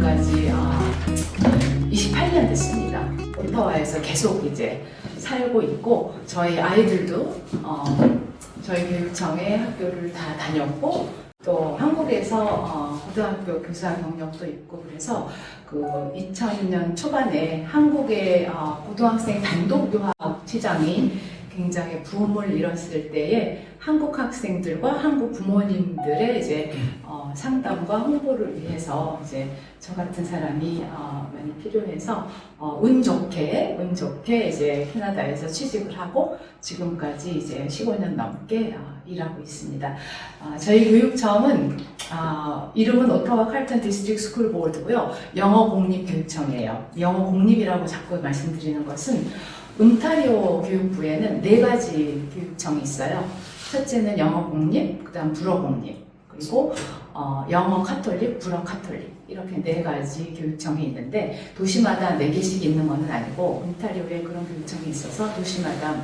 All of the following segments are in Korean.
지금까지 28년 됐습니다. 오타와에서 계속 이제 살고 있고 저희 아이들도 저희 교육청에 학교를 다 다녔고 또 한국에서 고등학교 교사 경력도 있고 그래서 그 2000년 초반에 한국의 고등학생 단독 유학 시장이 굉장히 붐을 일었을 때에 한국 학생들과 한국 부모님들의 이제 상담과 홍보를 위해서 이제 저 같은 사람이 많이 필요해서 운 좋게 이제 캐나다에서 취직을 하고 지금까지 이제 15년 넘게 일하고 있습니다. 저희 교육청은 이름은 오타와 칼튼 디스트릭트 스쿨 보드고요. 영어 공립교육청이에요. 영어 공립이라고 자꾸 말씀드리는 것은 온타리오 교육부에는 4가지 교육청이 있어요. 첫째는 영어 공립, 그 다음 불어 공립, 그리고 영어 카톨릭, 불어 카톨릭 이렇게 4가지 교육청이 있는데 도시마다 4개씩 있는 것은 아니고 온타리오에 그런 교육청이 있어서 도시마다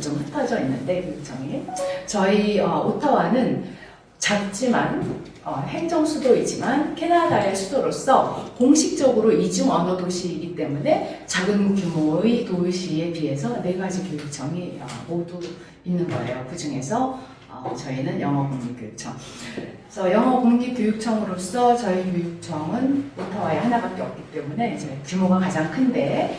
좀 흩어져 있는데 교육청이 저희 오타와는 작지만 행정 수도이지만 캐나다의 수도로서 공식적으로 이중 언어 도시이기 때문에 작은 규모의 도시에 비해서 4가지 교육청이 모두 있는 거예요. 그 중에서 저희는 영어 공립교육청. 그래서 영어 공립교육청으로서 저희 교육청은 오타와에 하나밖에 없기 때문에 이제 규모가 가장 큰데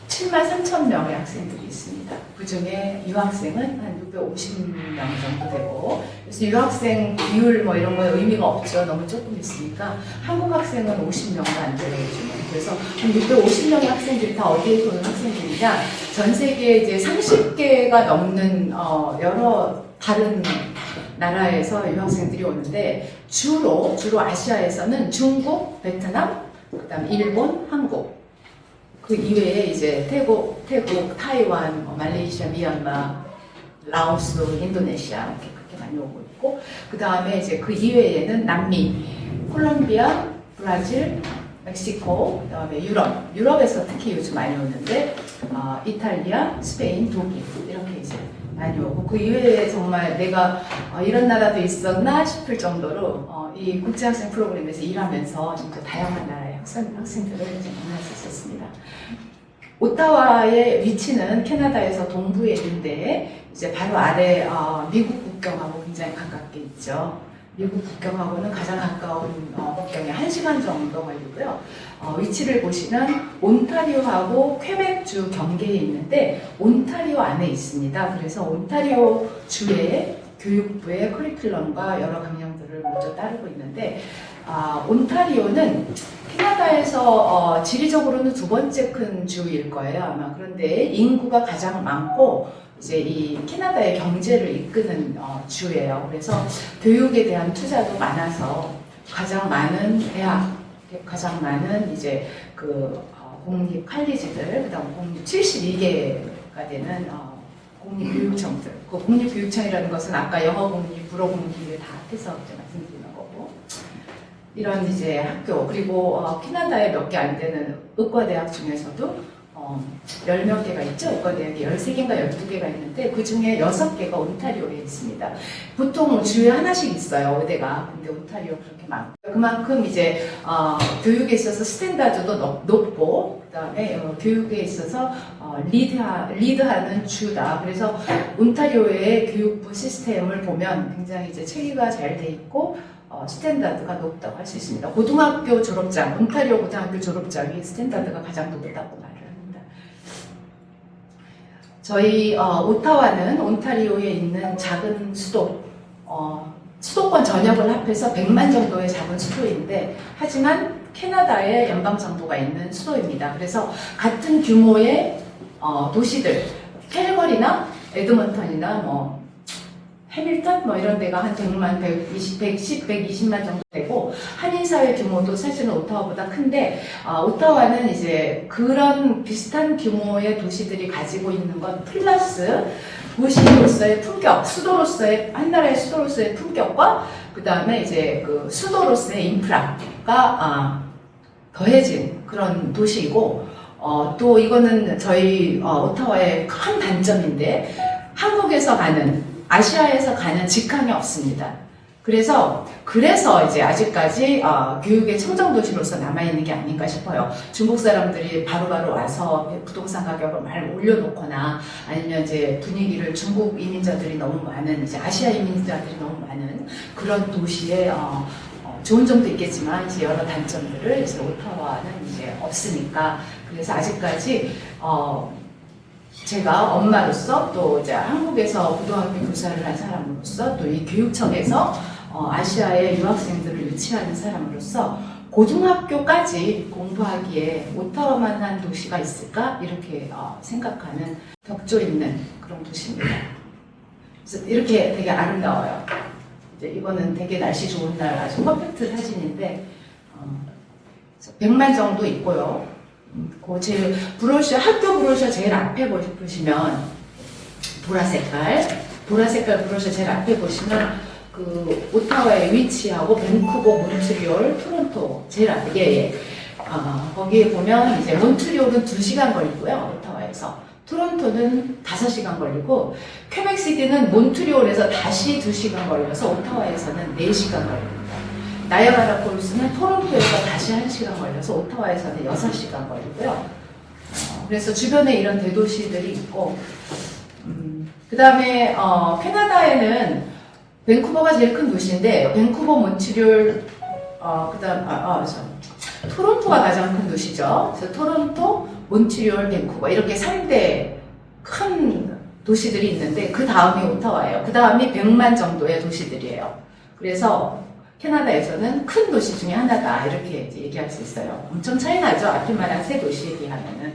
73,000명의 학생들이 있습니다. 그 중에 유학생은 한 650명 정도 되고, 그래서 유학생 비율 뭐 이런 거에 의미가 없죠. 너무 조금 있으니까. 한국 학생은 50명도 안 돼요, 요즘은. 그래서 한 650명의 학생들이 다 어디에 오는 학생들이냐? 전 세계에 이제 30개가 넘는 여러 다른 나라에서 유학생들이 오는데 주로 아시아에서는 중국, 베트남, 그다음 일본, 한국. 그 이외에 이제 태국, 타이완, 말레이시아, 미얀마, 라오스, 인도네시아 이렇게 그렇게 많이 오고 있고 그 다음에 이제 그 이외에는 남미, 콜롬비아, 브라질, 멕시코, 그 다음에 유럽에서 특히 요즘 많이 오는데 이탈리아, 스페인, 독일 이렇게 이제 많이 오고 그 이외에 정말 내가 이런 나라도 있었나 싶을 정도로 이 국제학생 프로그램에서 일하면서 진짜 다양한 나라의 학생들을 이제 만날 수 있었습니다. 오타와의 위치는 캐나다에서 동부에 있는데 이제 바로 아래 미국 국경하고 굉장히 가깝게 있죠. 미국 국경하고는 가장 가까운 국경이 1시간 정도 걸리고요. 위치를 보시면 온타리오하고 퀘벡주 경계에 있는데 온타리오 안에 있습니다. 그래서 온타리오 주의 교육부의 커리큘럼과 여러 강령들을 먼저 따르고 있는데 온타리오는 캐나다에서 지리적으로는 2번째 큰 주일 거예요 아마. 그런데 인구가 가장 많고 이제 이 캐나다의 경제를 이끄는 주예요. 그래서 교육에 대한 투자도 많아서 가장 많은 대학, 가장 많은 이제 그 공립 칼리지들, 그다음 공립 72개가 되는 공립교육청들. 그 공립교육청이라는 것은 아까 영어 공립, 불어 공립을 다 합해서 이제 말씀드리는 거고. 이런 이제 학교, 그리고 캐나다에 몇 개 안 되는 의과대학 중에서도 10몇 개가 있죠. 의과대학이 13개인가 12개가 있는데 그 중에 6개가 온타리오에 있습니다. 보통 주에 하나씩 있어요. 의대가. 근데 온타리오 그렇게 많고. 그만큼 이제 교육에 있어서 스탠다드도 높고 그 다음에 교육에 있어서 리드하는 주다. 그래서 온타리오의 교육부 시스템을 보면 굉장히 이제 체계가 잘 돼 있고 스탠다드가 높다고 할 수 있습니다. 고등학교 졸업장, 온타리오 고등학교 졸업장이 스탠다드가 가장 높다고 말을 합니다. 저희 오타와는 온타리오에 있는 작은 수도, 수도권 전역을 합해서 100만 정도의 작은 수도인데 하지만 캐나다의 연방정부가 있는 수도입니다. 그래서 같은 규모의 도시들, 캘거리나 에드먼턴이나 뭐 해밀턴 뭐 이런 데가 한 100만, 120만 정도 되고 한인사회 규모도 사실은 오타와보다 큰데 오타와는 이제 그런 비슷한 규모의 도시들이 가지고 있는 것 플러스 도시로서의 품격, 수도로서의 한 나라의 수도로서의 품격과 그 다음에 이제 그 수도로서의 인프라가 더해진 그런 도시이고 또 이거는 저희 오타와의 큰 단점인데 한국에서 가는 아시아에서 가는 직항이 없습니다. 그래서 이제 아직까지 교육의 청정도시로서 남아있는 게 아닌가 싶어요. 중국 사람들이 바로바로 와서 부동산 가격을 많이 올려놓거나 아니면 이제 분위기를 중국 이민자들이 너무 많은, 이제 아시아 이민자들이 너무 많은 그런 도시에 좋은 점도 있겠지만 이제 여러 단점들을 이제 오타와는 이제 없으니까, 그래서 아직까지 제가 엄마로서 또 이제 한국에서 고등학교 교사를 한 사람으로서 또 이 교육청에서 아시아의 유학생들을 유치하는 사람으로서 고등학교까지 공부하기에 오타와만한 도시가 있을까? 이렇게 생각하는 격조 있는 그런 도시입니다. 그래서 이렇게 되게 아름다워요. 이제 이거는 되게 날씨 좋은 날 아주 퍼펙트 사진인데 100만 정도 있고요. 그 제일 브로셔, 학교 브로셔 제일 앞에 보시면 보라색깔 브로셔 제일 앞에 보시면 그 오타와의 위치하고 밴쿠버, 몬트리올, 토론토 제일 앞에 거기에 보면 이제 몬트리올은 2시간 걸리고요. 오타와에서 토론토는 5시간 걸리고 퀘벡시티는 몬트리올에서 다시 2시간 걸려서 오타와에서는 4시간 걸립니다. 나이아가라 폴스는 토론토에서 다시 1시간 걸려서 오타와에서는 6시간 걸리고요. 그래서 주변에 이런 대도시들이 있고 그 다음에 캐나다에는 밴쿠버가 제일 큰 도시인데 밴쿠버, 몬트리올, 토론토가 가장 큰 도시죠. 그래서 토론토, 몬트리올, 밴쿠버 이렇게 3대 큰 도시들이 있는데 그 다음이 오타와예요. 그 다음이 100만 정도의 도시들이에요. 그래서 캐나다에서는 큰 도시 중에 하나다 이렇게 얘기할 수 있어요. 엄청 차이 나죠. 앞에 말한 세 도시에 비하면은.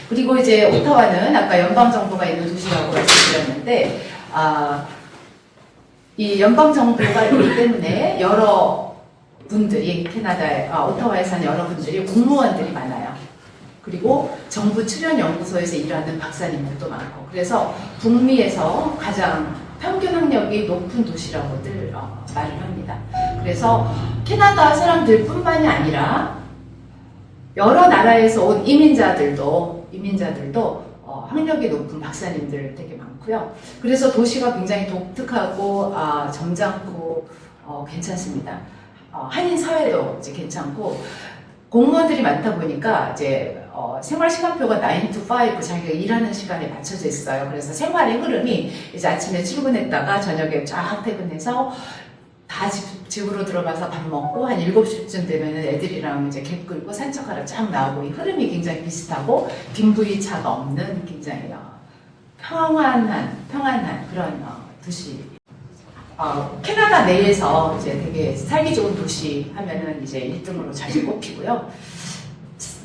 그리고 이제 오타와는 아까 연방정부가 있는 도시라고 말씀드렸는데 이 연방정부가 있기 때문에 여러 분들이 오타와에 사는 여러 분들이 공무원들이 많아요. 그리고 정부 출연연구소에서 일하는 박사님들도 많고, 그래서 북미에서 가장 평균 학력이 높은 도시라고들 말을 합니다. 그래서 캐나다 사람들뿐만이 아니라 여러 나라에서 온 이민자들도 학력이 높은 박사님들 되게 많고요. 그래서 도시가 굉장히 독특하고 점잖고 괜찮습니다. 한인 사회도 이제 괜찮고 공무원들이 많다 보니까 이제 생활 시간표가 9 to 5 자기가 일하는 시간에 맞춰져 있어요. 그래서 생활의 흐름이 이제 아침에 출근했다가 저녁에 쫙 퇴근해서 다 집으로 들어가서 밥 먹고 한 7시쯤 되면 애들이랑 이제 개 끌고 산책하러 쫙 나오고 이 흐름이 굉장히 비슷하고 빈부의차가 없는 굉장히 평안한 그런 도시. 캐나다 내에서 이제 되게 살기 좋은 도시 하면은 이제 1등으로 자주 꼽히고요.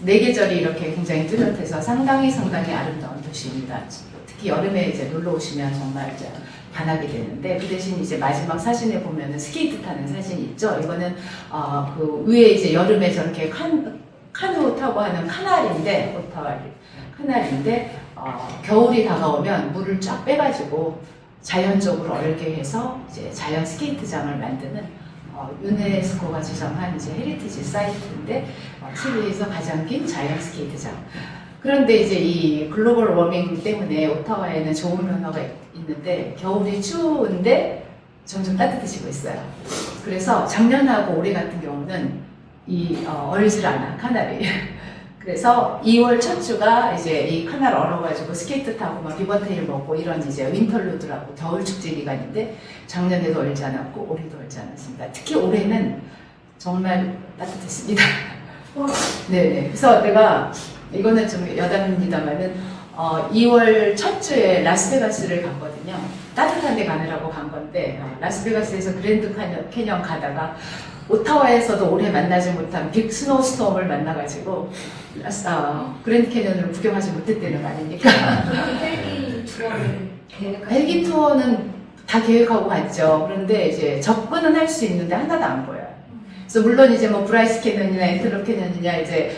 4계절이 이렇게 굉장히 뚜렷해서 상당히 아름다운 도시입니다. 특히 여름에 이제 놀러 오시면 정말 이제 반하게 되는데, 그 대신 이제 마지막 사진에 보면은 스케이트 타는 사진이 있죠. 이거는 그 위에 이제 여름에 저렇게 카누 타고 하는 카날인데, 카날인데 겨울이 다가오면 물을 쫙 빼가지고 자연적으로 얼게 해서 이제 자연 스케이트장을 만드는 유네스코가 지정한 이제 헤리티지 사이트인데 세계에서 가장 긴 자연 스케이트장. 그런데 이제 이 글로벌 워밍 때문에 오타와에는 좋은 변화가 있는데 겨울이 추운데 점점 따뜻해지고 있어요. 그래서 작년하고 올해 같은 경우는 얼질 않아, 카날이. 그래서 2월 첫 주가 이제 이 카날 얼어가지고 스케이트 타고 막 리버테일 먹고 이런 이제 윈터루드라고 겨울 축제 기간인데 작년에도 얼지 않았고 올해도 얼지 않았습니다. 특히 올해는 정말 따뜻했습니다. 네네. 그래서 내가 이거는 좀 여담입니다만은 2월 첫 주에 라스베가스를 갔거든요. 따뜻한 데 가느라고 간 건데 라스베가스에서 그랜드 캐년 가다가 오타와에서도 올해 만나지 못한 빅 스노우스톰을 만나가지고 그랜드 캐년을 구경하지 못했다는 거 아닙니까? 헬기 투어는 다 계획하고 갔죠. 그런데 이제 접근은 할 수 있는데 하나도 안 보여요. 그래서 물론 이제 뭐 브라이스 캐년이나 엔텔로 캐년이나 이제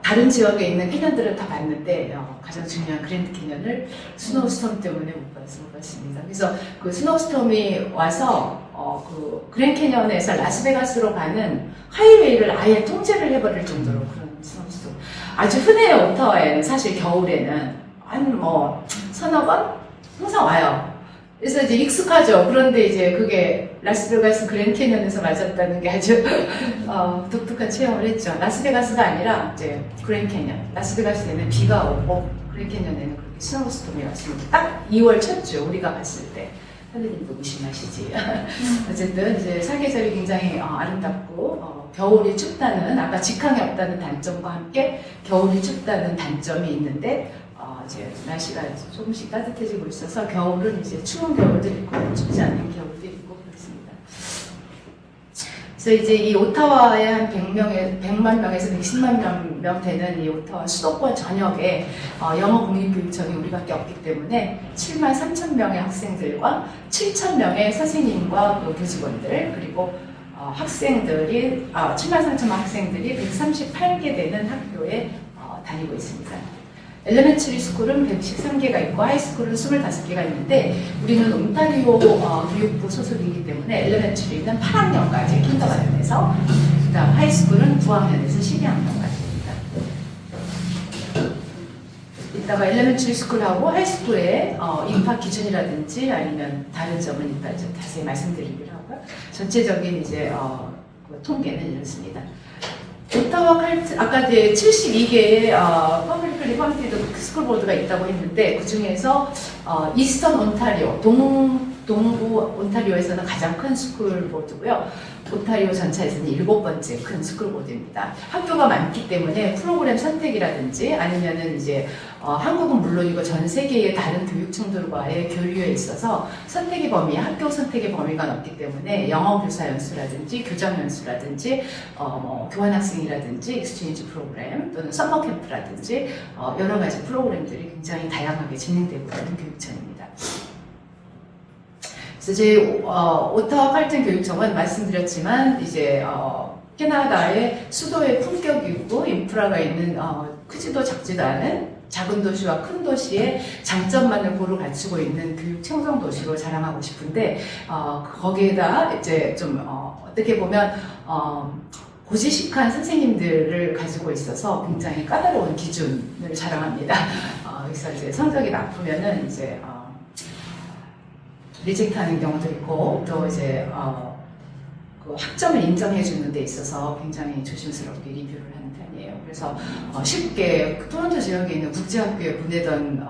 다른 지역에 있는 캐년들을 다 봤는데 가장 중요한 그랜드 캐년을 스노우스톰 때문에 못 봤습니다. 그래서 그 스노우스톰이 와서 그 그랜드 캐년에서 라스베가스로 가는 하이웨이를 아예 통제를 해버릴 정도로 그런 스노우스톰. 아주 흔해요. 오타와에는 사실 겨울에는 한 뭐 서너 번 항상 와요. 그래서 이제 익숙하죠. 그런데 이제 그게 라스베가스 그랜드 캐년에서 맞았다는 게 아주 독특한 체험을 했죠. 라스베가스가 아니라 이제 그랜드 캐년. 라스베가스에는 비가 오고 그랜드 캐년에는 그렇게 스노우스톰이 왔습니다. 딱 2월 첫 주 우리가 갔을 때. 하느님도 무심하시지. 어쨌든 이제 사계절이 굉장히 아름답고 겨울이 춥다는 아까 직항이 없다는 단점과 함께 겨울이 춥다는 단점이 있는데 이제 날씨가 조금씩 따뜻해지고 있어서 겨울은 이제 추운 겨울도 있고 춥지 않은 겨울도 있고 그렇습니다. 그래서 이제 이 오타와의 한 100만 명에서 110만 명 되는 이 오타와 수도권 전역에 영어 국립교육청이 우리밖에 없기 때문에 7만 3천 명의 학생들과 7천 명의 선생님과 또 교직원들 그리고 학생들이 7만 3천 학생들이 138개 되는 학교에 다니고 있습니다. 엘레멘터리 스쿨은 113개가 있고 하이스쿨은 25개가 있는데 우리는 온타리오 교육부 소속이기 때문에 엘레멘터리는 8학년까지 킨더가든에서 그다음 하이스쿨은 9학년에서 12학년까지입니다. 이따가 엘레멘터리 스쿨하고 하이스쿨의 입학 기준이라든지 아니면 다른 점은 이따 좀 자세히 말씀드리기로 하고요. 전체적인 이제 통계는 이렇습니다. 오타와 칼트, 아까 이제 72개의 퍼블릭리 펀디드 스쿨보드가 있다고 했는데 그 중에서 이스턴 온타리오, 동부 온타리오에서는 가장 큰 스쿨보드고요. 온타리오 전체에서는 7번째 큰 스쿨보드입니다. 학교가 많기 때문에 프로그램 선택이라든지 아니면은 이제 한국은 물론이고 전 세계의 다른 교육청들과의 교류에 있어서 선택의 범위, 학교 선택의 범위가 넓기 때문에 영어 교사 연수라든지 교장 연수라든지 교환학생이라든지 익스체인지 프로그램 또는 서머 캠프라든지 여러 가지 프로그램들이 굉장히 다양하게 진행되고 있는 교육청입니다. 그래서 제 오타와 칼튼 교육청은 말씀드렸지만 이제 캐나다의 수도의 품격이고 인프라가 있는 크지도 작지도 않은 작은 도시와 큰 도시의 장점만을 고루 갖추고 있는 교육 청정 도시로 자랑하고 싶은데 거기에다 이제 좀 어떻게 보면 고지식한 선생님들을 가지고 있어서 굉장히 까다로운 기준을 자랑합니다. 그래서 이제 성적이 나쁘면은 이제 리젝트하는 경우도 있고 또 이제 그 학점을 인정해 주는 데 있어서 굉장히 조심스럽게 리뷰를 하는 편이에요. 그래서 쉽게 토론토 지역에 있는 국제학교에 보내던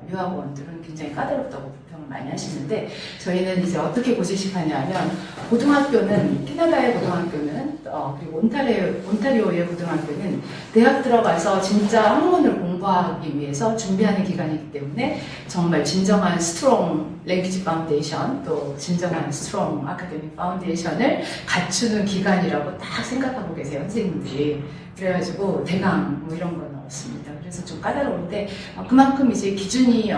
유학원들은 굉장히 까다롭다고 불평을 많이 하시는데 저희는 이제 어떻게 고지식하냐면 고등학교는 캐나다의 고등학교는 그리고 온타리오의 고등학교는 대학 들어가서 진짜 학문을 공부하기 위해서 준비하는 기간이기 때문에 정말 진정한 스트롱 랭귀지 파운데이션 또 진정한 스트롱 아카데믹 파운데이션을 갖추는 기간이라고 딱 생각하고 계세요 선생님들이. 그래가지고 대강 뭐 이런 건 없습니다. 그래서 좀 까다로운데 그만큼 이제 기준이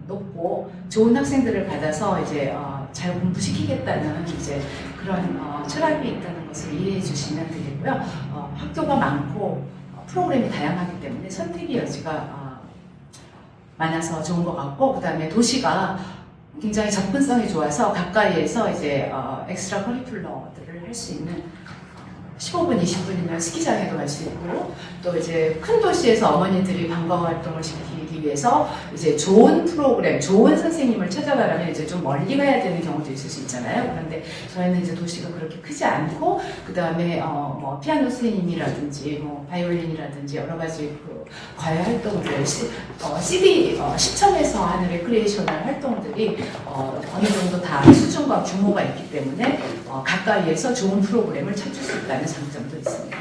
높고 좋은 학생들을 받아서 이제 잘 공부시키겠다는 이제 그런 철학이 있다는 것을 이해해 주시면 되겠고요. 학교가 많고 프로그램이 다양하기 때문에 선택의 여지가 많아서 좋은 것 같고 그 다음에 도시가 굉장히 접근성이 좋아서 가까이에서 이제 엑스트라 커리큘러들을 할 수 있는 15분, 20분이면 스키장에도 갈 수 있고 또 이제 큰 도시에서 어머니들이 방과후 활동을 시키기 위해서 이제 좋은 프로그램, 좋은 선생님을 찾아가려면 이제 좀 멀리 가야 되는 경우도 있을 수 있잖아요. 그런데 저희는 이제 도시가 그렇게 크지 않고 그 다음에 뭐 피아노 선생님이라든지 뭐 바이올린이라든지 여러 가지 그 과외 활동들, 시청에서 하는 레크리에이셔널 활동들이 어느 정도 다 수준과 규모가 있기 때문에 가까이에서 좋은 프로그램을 찾을 수 있다는 장점도 있습니다.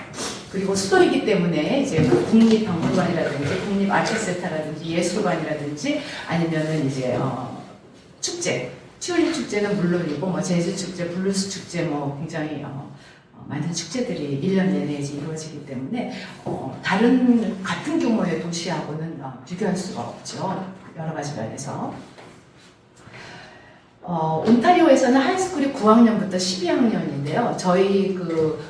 그리고 수도이기 때문에 이제 그 국립박물관이라든지 국립아트센터라든지 예술관이라든지 아니면은 이제 축제, 튤립 축제는 물론이고 뭐 재즈 축제, 블루스 축제 뭐 굉장히 많은 축제들이 1년 내내 이루어지기 때문에 다른 같은 규모의 도시하고는 비교할 수가 없죠. 여러 가지 면에서. 온타리오에서는 하이스쿨이 9학년부터 12학년인데요. 저희 그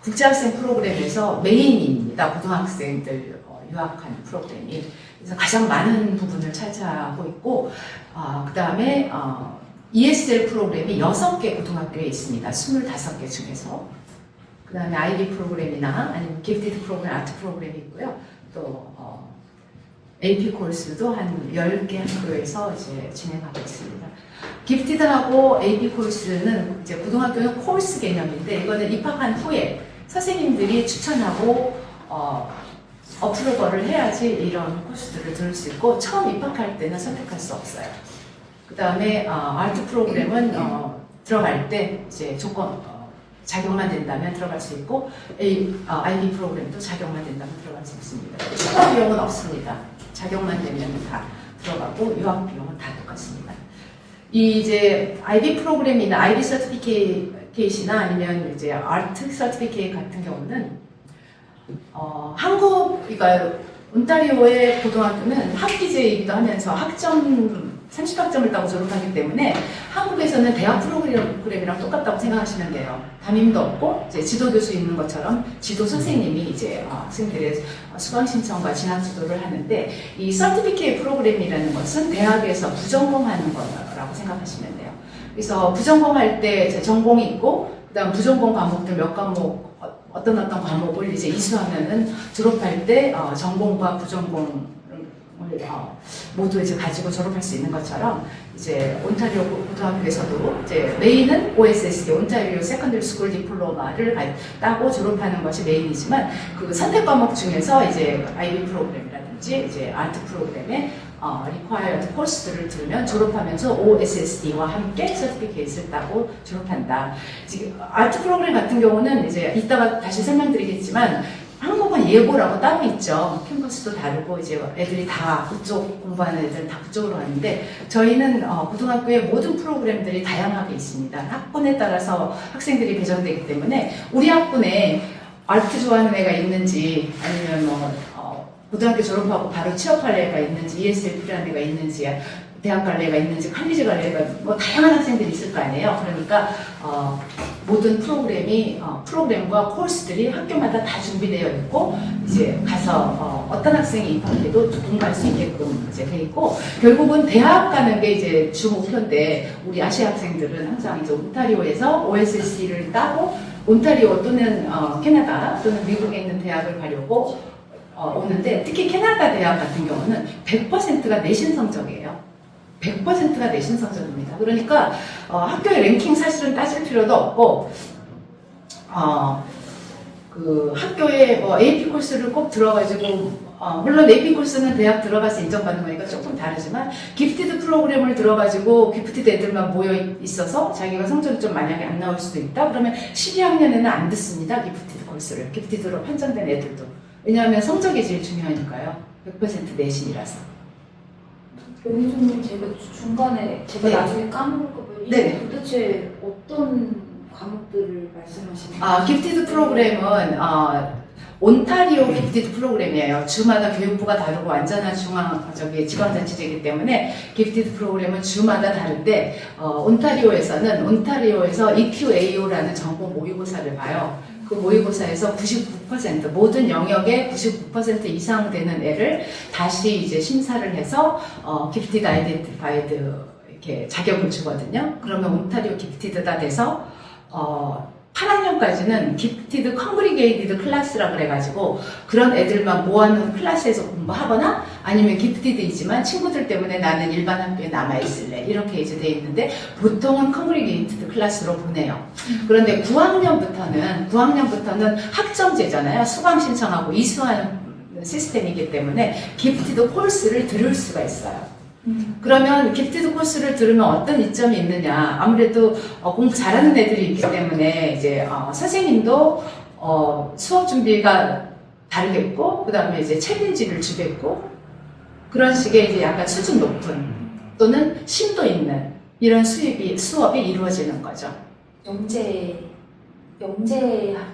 국제학생 프로그램에서 메인입니다. 고등학생들 유학하는 프로그램이. 그래서 가장 많은 부분을 차지하고 있고, 그 다음에 ESL 프로그램이 6개 고등학교에 있습니다. 25개 중에서. 그 다음에 IB 프로그램이나 아니면 기프티드 프로그램, 아트 프로그램이 있고요. 또 AP 코र्스도 한 10개 학교에서 이제 진행하고 있습니다. 기프티드하고 AP 코र्스는 이제 고등학교는 코र्스 개념인데 이거는 입학한 후에 선생님들이 추천하고 어프로버를 해야지 이런 코र्스들을 들을 수 있고 처음 입학할 때는 선택할 수 없어요. 그 다음에 아트 프로그램은 들어갈 때 이제 조건 자격만 된다면 들어갈 수 있고 IB 프로그램도 자격만 된다면 들어갈 수 있습니다. 추가 비용은 없습니다. 자격만 되면 다 들어가고 유학 비용은 다 똑같습니다. 이 이제 IB 프로그램이나 IB 서티피케이트나 아니면 이제 아트 서티피케이트 같은 경우는 한국 그러니까 온타리오의 고등학교는 학기제이기도 하면서 학점 30학점을 따고 졸업하기 때문에 한국에서는 대학 프로그램이랑 똑같다고 생각하시면 돼요. 담임도 없고 이제 지도교수 있는 것처럼 지도 선생님이 이제 학생들의 수강 신청과 진학 지도를 하는데 이 서티피케이트 프로그램이라는 것은 대학에서 부전공하는 거라고 생각하시면 돼요. 그래서 부전공할 때 이제 전공이 있고 그다음 부전공 과목들 몇 과목 어떤 과목을 이제 이수하면은 졸업할 때 전공과 부전공을 모두 이제 가지고 졸업할 수 있는 것처럼 이제 온타리오 고등학교에서도 이제 메인은 OSSD 온타리오 세컨더리 스쿨 디플로마를 따고 졸업하는 것이 메인이지만 그 선택 과목 중에서 이제 IB 프로그램이라든지 이제 아트 프로그램에 required 코र्스들을 들으면 졸업하면서 OSSD와 함께 서티피케이트를 따고 졸업한다. 지금 아트 프로그램 같은 경우는 이제 이따가 다시 설명드리겠지만 한국은 예고라고 따로 있죠. 캠퍼스도 다르고 이제 애들이 다 그쪽 공부하는 애들은 다 그쪽으로 가는데 저희는 고등학교의 모든 프로그램들이 다양하게 있습니다. 학군에 따라서 학생들이 배정되기 때문에 우리 학군에 아트 좋아하는 애가 있는지 아니면 고등학교 졸업하고 바로 취업할 애가 있는지 ESL 필요한 애가 있는지 대학 갈 애가 있는지 칼리지 갈 애가 다양한 학생들이 있을 거 아니에요. 그러니까 모든 프로그램과 코र्스들이 학교마다 다 준비되어 있고 이제 가서 어떤 학생이 입학해도 동거할 수 있게끔 이제 돼 있고 결국은 대학 가는 게 이제 주 목표인데 우리 아시아 학생들은 항상 이제 온타리오에서 OSSD를 따고 온타리오 또는 캐나다 또는 미국에 있는 대학을 가려고 오는데 특히 캐나다 대학 같은 경우는 100%가 내신 성적이에요. 100%가 내신 성적입니다. 그러니까 학교의 랭킹 사실은 따질 필요도 없고 그 학교에 AP 코र्스를 꼭 들어가지고 물론 AP 코र्스는 대학 들어가서 인정받는 거니까 조금 다르지만 기프티드 프로그램을 들어가지고 기프티드 애들만 모여 있어서 자기가 성적이 좀 만약에 안 나올 수도 있다 그러면 12학년에는 안 듣습니다. 기프티드 코र्스를 기프티드로 판정된 애들도 왜냐하면 성적이 제일 중요하니까요. 100% 내신이라서. 여기서는 제가 중간에 제가 네. 나중에 까먹을까 봐요. 이게 네. 도대체 어떤 과목들을 말씀하시는 거예요? 기프티드 프로그램은 온타리오 기프티드 프로그램이에요. 주마다 교육부가 다르고 완전한 지방자치제이기 때문에 기프티드 프로그램은 주마다 다른데 온타리오에서 EQAO라는 전공 모의고사를 봐요. 그 모의고사에서 99% 모든 영역에 99% 이상 되는 애를 다시 이제 심사를 해서 기프티드 아이덴티파이드 이렇게 자격을 주거든요. 그러면 온타리오 기프티드가 돼서 8학년까지는 기프티드 컨그리게이티드 클래스라 그래가지고 그런 애들만 모아놓은 클래스에서 공부하거나 아니면 기프티드이지만 친구들 때문에 나는 일반 학교에 남아있을래 이렇게 이제 돼 있는데 보통은 컨그리게이티드 클래스로 보내요. 그런데 9학년부터는 학점제잖아요. 수강 신청하고 이수하는 시스템이기 때문에 기프티드 코र्스를 들을 수가 있어요. 그러면 기프티드 코र्스를 들으면 어떤 이점이 있느냐. 아무래도 공부 잘하는 애들이 있기 때문에 이제 선생님도 수업 준비가 다르겠고, 그 다음에 이제 챌린지를 주겠고, 그런 식의 이제 약간 수준 높은 또는 심도 있는 이런 수업이 이루어지는 거죠. 영재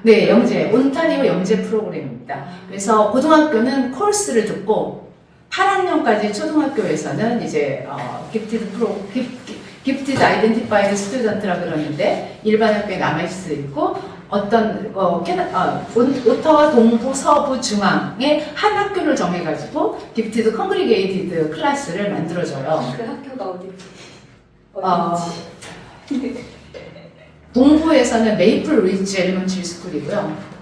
네, 영재. 온타리오 영재 프로그램입니다. 그래서 고등학교는 코र्스를 듣고 8학년까지 초등학교에서는 이제 기프티드 아이덴티파이드 스튜던트라 그러는데 일반 학교에 남아있을 수 있고 어떤 오타와 동부, 서부, 중앙의 한 학교를 정해가지고 기프티드 컨그리게이티드 클래스를 만들어줘요. 그 학교가 어딘지. 동부에서는 메이플 리지 엘리먼트리 스쿨이고요.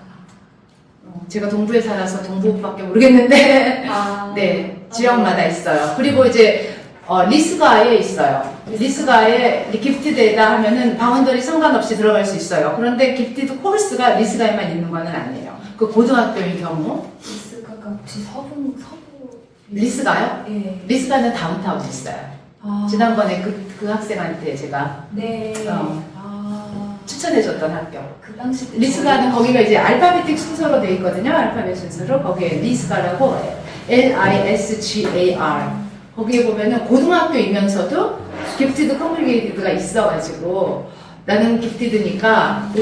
제가 동부에 살아서 동부밖에 모르겠는데 네. 지역마다 있어요. 그리고 이제 리스가에 있어요. 리스가에 기프티드에다 하면은 바운더리 상관없이 들어갈 수 있어요. 그런데 기프티드 코र्스가 리스가에만 있는 거는 아니에요. 그 고등학교의 경우 리스가가 혹시 서부 리스가요? 네. 리스가는 다운타운에 있어요. 아. 지난번에 그 학생한테 제가 네. 아. 추천해줬던 학교. 그 당시 때 리스가는 거기가 이제 알파베틱 순서로 되어 있거든요. 알파벳 순서로 거기에 리스가라고 LISGAR. 거기에 보면은 고등학교이면서도 기프티드 커뮤니티가 있어가지고 나는 기프티드니까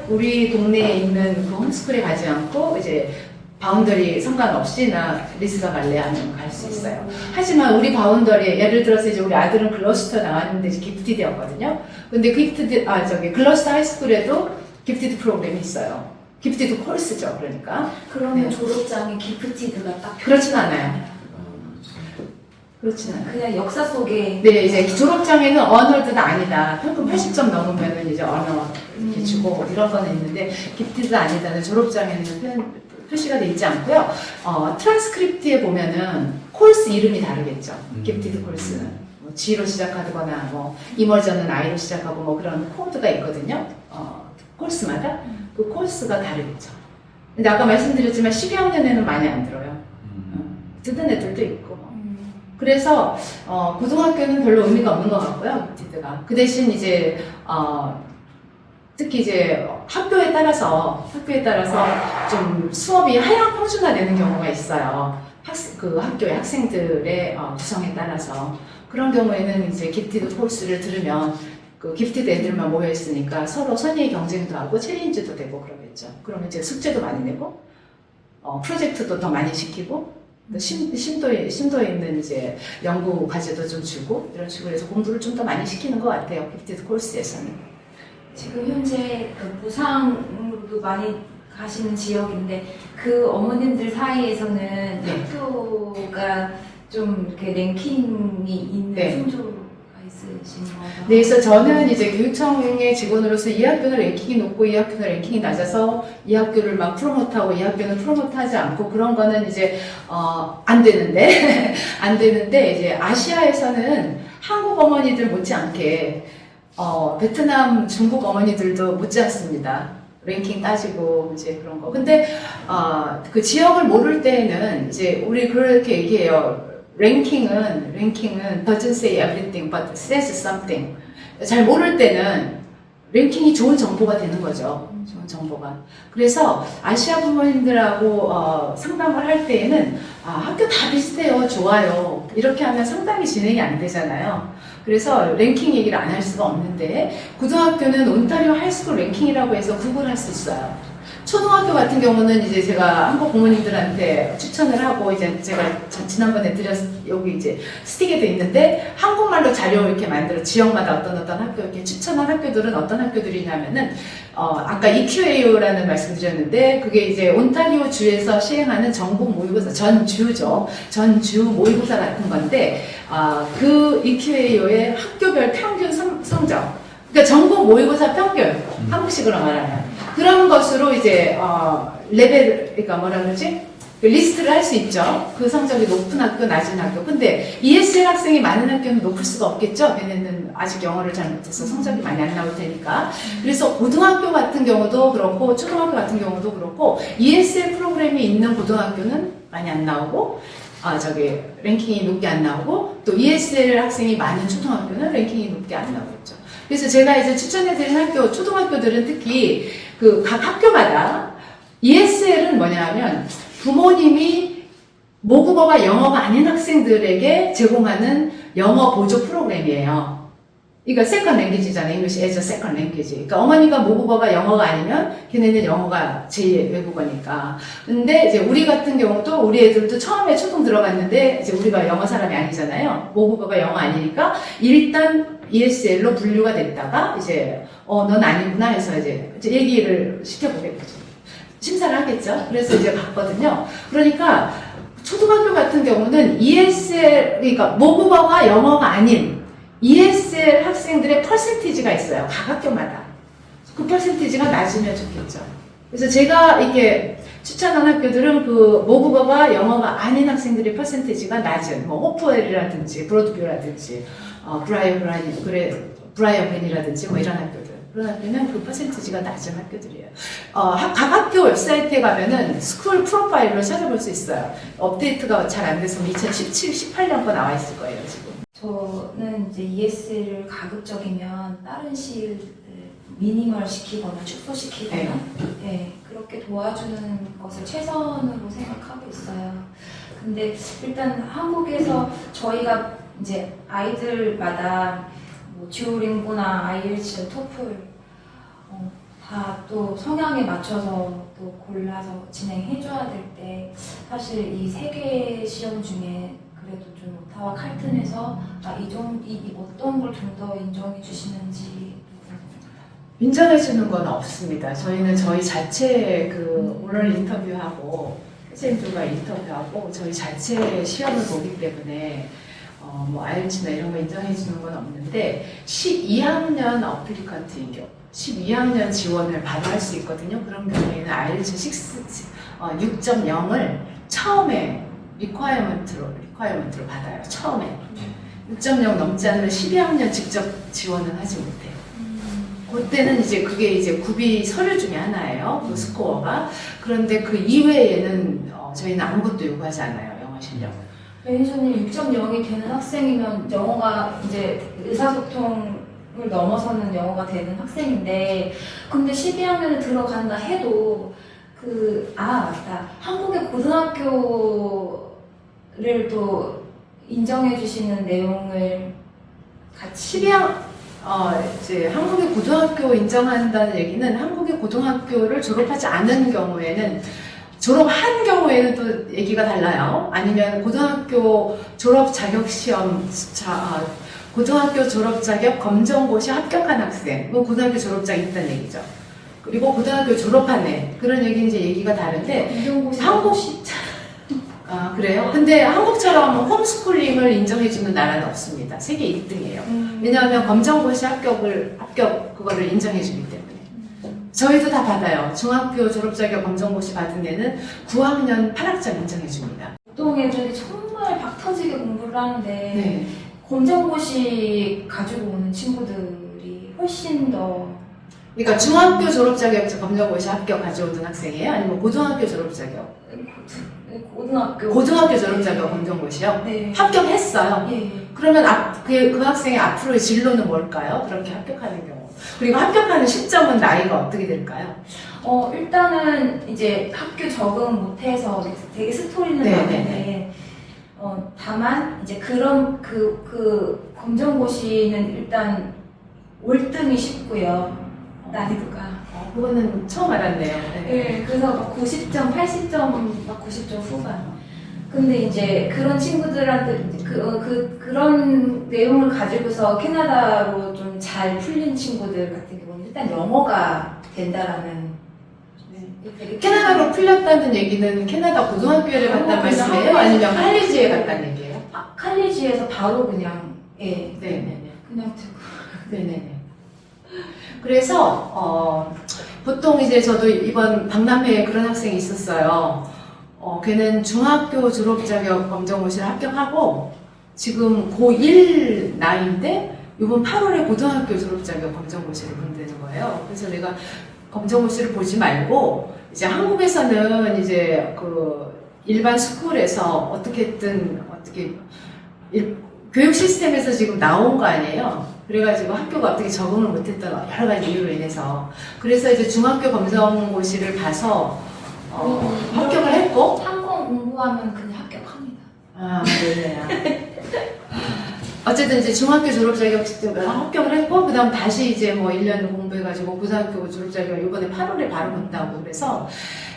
우리 동네에 있는 그 홈스쿨에 가지 않고 이제 바운더리 상관없이 나 리스가 갈래 하면 갈 수 있어요. 하지만 우리 바운더리에 예를 들어서 이제 우리 아들은 글러스터 나왔는데 이제 기프티드였거든요. 근데 글러스터 하이스쿨에도 기프티드 프로그램이 있어요. 기프티드 코र्스죠. 그러니까. 그러면 네. 졸업장에 기프티드가 딱 그렇진 않아요. 그렇진 않아요. 그냥 역사 속에 네, 이제 졸업장에는 언어드가 아니다. 평균 80점 넘으면 이제 언어 이렇게 주고 이런 거는 있는데 기프티드 아니다는 졸업장에는 표시가 되어 있지 않고요. 트랜스크립트에 보면은 코र्스 이름이 다르겠죠. 기프티드 코र्스는 뭐 G로 시작하거나 뭐 이머전은 I로 시작하고 뭐 그런 코드가 있거든요. 코र्스마다 그 코र्스가 다르겠죠. 근데 아까 말씀드렸지만 12학년에는 많이 안 들어요. 듣는 애들도 있고. 그래서 고등학교는 별로 의미가 없는 것 같고요, 기프티드가. 그 대신 이제 특히 이제 학교에 따라서 좀 수업이 하향 평준화되는 경우가 있어요. 그 학교의 학생들의 구성에 따라서 그런 경우에는 이제 기프티드 코र्스를 들으면 그 기프티드 애들만 모여 있으니까 서로 선의의 경쟁도 하고 챌린지도 되고 그러겠죠. 그러면 이제 숙제도 많이 내고 프로젝트도 더 많이 시키고. 심도 있는 이제 연구 과제도 좀 주고 이런 식으로 해서 공부를 좀 더 많이 시키는 것 같아요. 기프티드 코र्스에서는. 지금 현재 그 부상으로도 많이 가시는 지역인데 그 어머님들 사이에서는 네. 학교가 좀 이렇게 랭킹이 있는 네. 순조가 있으신 거죠? 네, 그래서 저는 이제 교육청의 직원으로서 이 학교는 랭킹이 높고 이 학교는 랭킹이 낮아서 이 학교를 막 프로모트하고 이 학교는 프로모트하지 않고 그런 거는 이제 안 되는데 안 되는데 이제 아시아에서는 한국 어머니들 못지않게 베트남, 중국 어머니들도 못지않습니다. 랭킹 따지고 이제 그런 거. 근데 그 지역을 모를 때에는 이제 우리 그렇게 얘기해요. 랭킹은 doesn't say everything but says something. 잘 모를 때는 랭킹이 좋은 정보가 되는 거죠. 좋은 정보가. 그래서 아시아 부모님들하고 상담을 할 때에는 학교 다 비슷해요. 좋아요. 이렇게 하면 상담이 진행이 안 되잖아요. 그래서 랭킹 얘기를 안 할 수가 없는데 고등학교는 온타리오 하이스쿨 랭킹이라고 해서 구분할 수 있어요. 초등학교 같은 경우는 이제 제가 한국 부모님들한테 추천을 하고 이제 제가 지난번에 여기 이제 스틱에도 있는데 한국말로 자료 이렇게 만들어 지역마다 어떤 학교 이렇게 추천한 학교들은 어떤 학교들이냐면은 아까 EQAO라는 말씀드렸는데 그게 이제 온타리오 주에서 시행하는 전국 모의고사 전주 모의고사 같은 건데 그 EQAO의 학교별 평균 성적 그러니까 전국 모의고사 평균 한국식으로 말하면 그런 것으로 이제 레벨 그러니까 뭐라 그러지? 리스트를 할 수 있죠. 그 성적이 높은 학교, 낮은 학교. 근데 ESL 학생이 많은 학교는 높을 수가 없겠죠. 걔네는 아직 영어를 잘 못해서 성적이 많이 안 나올 테니까. 그래서 고등학교 같은 경우도 그렇고 초등학교 같은 경우도 그렇고 ESL 프로그램이 있는 고등학교는 많이 안 나오고 랭킹이 높게 안 나오고 또 ESL 학생이 많은 초등학교는 랭킹이 높게 안 나오겠죠. 그래서 제가 이제 추천해드린 초등학교들은 특히 그 각 학교마다 ESL은 뭐냐 하면 부모님이 모국어가 영어가 아닌 학생들에게 제공하는 영어 보조 프로그램이에요. 그러니까 세컨 랭귀지잖아요. English as a second language. 그러니까 어머니가 모국어가 영어가 아니면 걔네는 영어가 제 외국어니까. 근데 이제 우리 같은 경우도 우리 애들도 처음에 초등 들어갔는데 이제 우리가 영어 사람이 아니잖아요. 모국어가 영어 아니니까 일단 ESL로 분류가 됐다가 이제 넌 아니구나 해서 이제 얘기를 시켜보겠죠. 심사를 하겠죠. 그래서 이제 갔거든요. 그러니까 초등학교 같은 경우는 ESL 그러니까 모국어가 영어가 아닌 ESL 학생들의 퍼센티지가 있어요. 각 학교마다. 그 퍼센티지가 낮으면 좋겠죠. 그래서 제가 이렇게 추천한 학교들은 그 모국어가 영어가 아닌 학생들의 퍼센테이지가 낮은 뭐 호프웰이라든지 브로드뷰라든지 브라이언벤이라든지 뭐 이런 학교들, 그런 학교는 그 퍼센테이지가 낮은 학교들이에요. 각 학교 웹사이트에 가면은 스쿨 프로파일로 찾아볼 수 있어요. 업데이트가 잘 안 돼서 2017, 18년 거 나와 있을 거예요 지금. 저는 이제 ES를 가급적이면 다른 시를 미니멀 시키거나 축소시키거나 네, 그렇게 도와주는 것을 최선으로 생각하고 있어요. 근데 일단 한국에서 저희가 이제 아이들마다 뭐 듀오링고나 아이엘츠, 토플 다 또 성향에 맞춰서 또 골라서 진행해줘야 될 때 사실 이 세 개의 시험 중에 그래도 좀 오타와 칼튼에서 이 어떤 걸 좀 더 인정해 주시는지 인정해주는 건 없습니다. 저희는 저희 자체 그 오늘 인터뷰하고 선생님들과 인터뷰하고 저희 자체 시험을 보기 때문에 뭐 아이엘츠나 이런 거 인정해주는 건 없는데 12학년 어플리컨트인 경우 12학년 지원을 바로 할 수 있거든요. 그런 경우에는 아이엘츠 6.0을 처음에 리퀘어먼트로 받아요. 처음에 6.0 넘지 않으면 12학년 직접 지원은 하지 못해요. 그때는 이제 그게 이제 구비 서류 중에 하나예요. 그 스코어가. 그런데 그 이외에는 저희는 아무것도 요구하지 않아요. 영어 실력은. 매니저님 6.0이 되는 학생이면 영어가 이제 의사소통을 넘어서는 영어가 되는 학생인데 근데 12학년에 들어간다 해도 맞다. 한국의 고등학교를 또 인정해 주시는 내용을 같이 이제 한국의 고등학교 인정한다는 얘기는 한국의 고등학교를 졸업하지 않은 경우에는 졸업한 경우에는 또 얘기가 달라요. 아니면 고등학교 졸업 자격 시험 고등학교 졸업 자격 검정고시 합격한 학생, 뭐 고등학교 졸업장이 있다는 얘기죠. 그리고 고등학교 졸업한 애, 그런 얘기 이제 얘기가 다른데 한국 그래요? 근데 한국처럼 홈스쿨링을 인정해주는 나라는 없습니다. 세계 1등이에요. 왜냐하면 검정고시 그거를 인정해주기 때문에. 저희도 다 받아요. 중학교 졸업자격 검정고시 받은 애는 9학년 8학점 인정해줍니다. 보통 애들이 정말 박 터지게 공부를 하는데 네. 검정고시 가지고 오는 친구들이 훨씬 더 그러니까 중학교 졸업자격 검정고시 합격 가져오던 학생이에요? 아니면 고등학교 졸업자격? 고등학교 졸업자격 검정고시요? 네. 합격했어요. 예. 그러면 그 학생의 앞으로의 진로는 뭘까요? 그렇게 합격하는 경우. 그리고 합격하는 시점은 나이가 어떻게 될까요? 일단은 이제 학교 적응 못해서 되게 스토리는 네, 많은데 다만 이제 그런 그 검정고시는 일단 월등히 쉽고요. 난이도가. 그거는 처음 알았네요. 네, 그래서 막 90점, 80점, 막 90점 후반. 근데 이제 그런 친구들한테 그런 내용을 가지고서 캐나다로 좀 잘 풀린 친구들 같은 경우는 일단 영어가 된다라는. 네. 캐나다로 풀렸다는 얘기는 캐나다 고등학교에 갔다는 말씀이에요? 아니면 칼리지에 갔다는 얘기예요? 칼리지에서 바로 그냥 네네네. 그냥 듣고. 네네네. 그래서 보통 이제 저도 이번 박람회에 그런 학생이 있었어요. 걔는 중학교 졸업 자격 검정고시를 합격하고 지금 고1 나이인데 이번 8월에 고등학교 졸업 자격 검정고시를 본다는 거예요. 그래서 내가 검정고시를 보지 말고 이제 한국에서는 이제 그 일반 스쿨에서 어떻게 교육 시스템에서 지금 나온 거 아니에요. 그래가지고 학교가 어떻게 적응을 못했던 여러 가지 이유로 인해서 그래서 이제 중학교 검정고시를 봐서 합격을 했고 한 번 공부하면 그냥 합격합니다. 네네. 어쨌든 이제 중학교 졸업 자격 합격을 했고 그다음 다시 이제 뭐 1년 공부해가지고 고등학교 졸업 자격 이번에 8월에 바로 본다고 그래서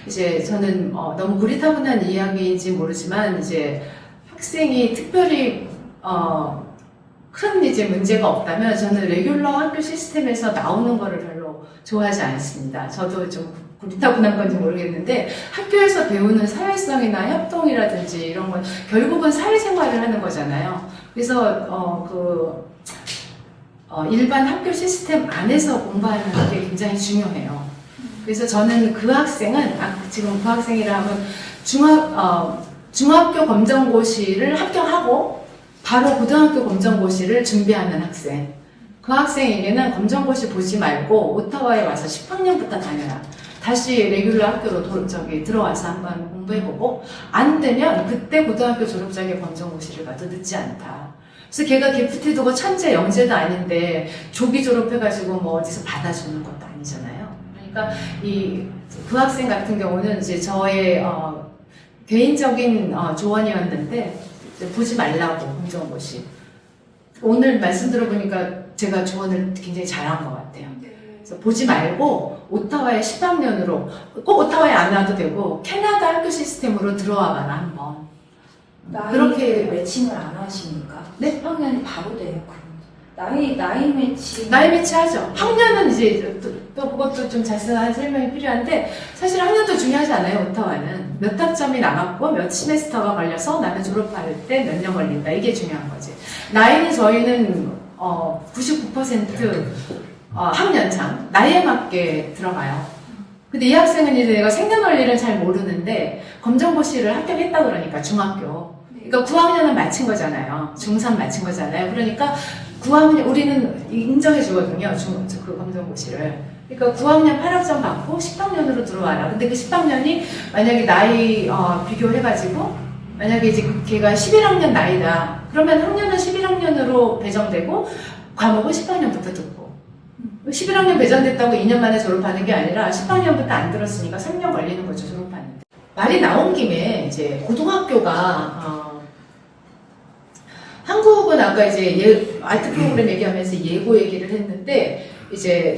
이제 저는 너무 고리타분한 이야기인지 모르지만 이제 학생이 특별히 큰 이제 문제가 없다면 저는 레귤러 학교 시스템에서 나오는 거를 별로 좋아하지 않습니다. 저도 좀 고리타분한 건지 모르겠는데 학교에서 배우는 사회성이나 협동이라든지 이런 건 결국은 사회생활을 하는 거잖아요. 그래서 일반 학교 시스템 안에서 공부하는 게 굉장히 중요해요. 그래서 저는 그 학생은 지금 그 학생이라 하면 중학교 검정고시를 합격하고 바로 고등학교 검정고시를 준비하는 학생. 그 학생에게는 검정고시 보지 말고 오타와에 와서 10학년부터 다녀라. 다시 레귤러 학교로 들어와서 한번 공부해보고 안 되면 그때 고등학교 졸업장에 검정고시를 가도 늦지 않다. 그래서 걔가 기프티드고 천재 영재도 아닌데 조기 졸업해가지고 뭐 어디서 받아주는 것도 아니잖아요. 그러니까 그 학생 같은 경우는 이제 저의 개인적인 조언이었는데 보지 말라고 검정고시. 오늘 말씀 들어보니까 제가 조언을 굉장히 잘한 것 같아요. 그래서 보지 말고 오타와의 10학년으로 꼭 오타와에 안 와도 되고 캐나다 학교 시스템으로 들어와 봐라 한번. 그렇게 매칭을 안 하십니까? 네? 10학년이 바로 돼요. 나이 매칭. 나이 매치하죠. 학년은 이제 또 그것도 좀 자세한 설명이 필요한데 사실 학년도 중요하지 않아요. 오타와는 몇 학점이 남았고 몇 시메스터가 걸려서 나는 졸업할 때 몇 년 걸린다. 이게 중요한 거지. 나이는 저희는 99% 학년상 나이에 맞게 들어가요. 근데 이 학생은 이제 내가 생년월일은 잘 모르는데 검정고시를 합격했다 그러니까 중학교. 그러니까 9학년은 마친 거잖아요. 중3 마친 거잖아요. 그러니까 9학년 우리는 인정해 주거든요. 그 검정고시를. 그러니까 9학년 8학점 받고 10학년으로 들어와라. 근데 그 10학년이 만약에 나이 비교해가지고 만약에 이제 걔가 11학년 나이다. 그러면 학년은 11학년으로 배정되고 과목은 10학년부터 듣고 11학년 배정됐다고 2년 만에 졸업하는 게 아니라 10학년부터 안 들었으니까 3년 걸리는 거죠. 졸업하는데. 말이 나온 김에 이제 고등학교가 한국은 아까 이제 아트 프로그램 얘기하면서 예고 얘기를 했는데 이제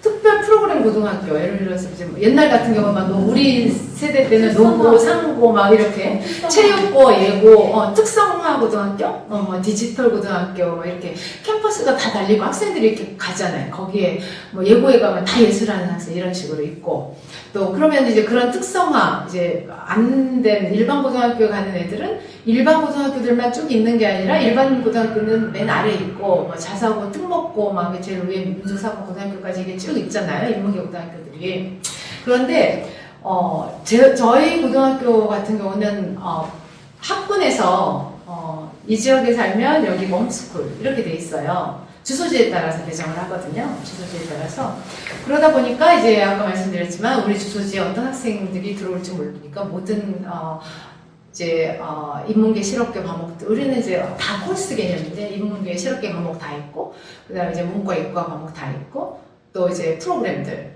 특별 프로그램 고등학교 예를 들어서 이제 뭐 옛날 같은 경우만 우리 세대 때는 노고, 상고 막 이렇게 체육고, 예고, 특성화 고등학교, 뭐 디지털 고등학교 이렇게 캠퍼스가 다 달리고 학생들이 이렇게 가잖아요. 거기에 뭐 예고에 가면 다 예술하는 학생 이런 식으로 있고 또 그러면 이제 그런 특성화 이제 안 된 일반 고등학교 가는 애들은 일반 고등학교들만 쭉 있는 게 아니라 일반 고등학교는 맨 아래에 있고 뭐 자사고, 특목고 막 제일 위에 민주사고 고등학교까지 이게 쭉 있잖아요. 인문계 고등학교들이. 그런데 저희 고등학교 같은 경우는 학군에서 이 지역에 살면 여기 멈스쿨 이렇게 돼 있어요. 주소지에 따라서 배정을 하거든요. 주소지에 따라서. 그러다 보니까 이제 아까 말씀드렸지만 우리 주소지에 어떤 학생들이 들어올지 모르니까 모든 이제 인문계 실업계 과목들 우리는 이제 다 코र्스 개념인데 인문계 실업계 과목 다 있고 그다음에 이제 문과 이과 과목 다 있고 또 이제 프로그램들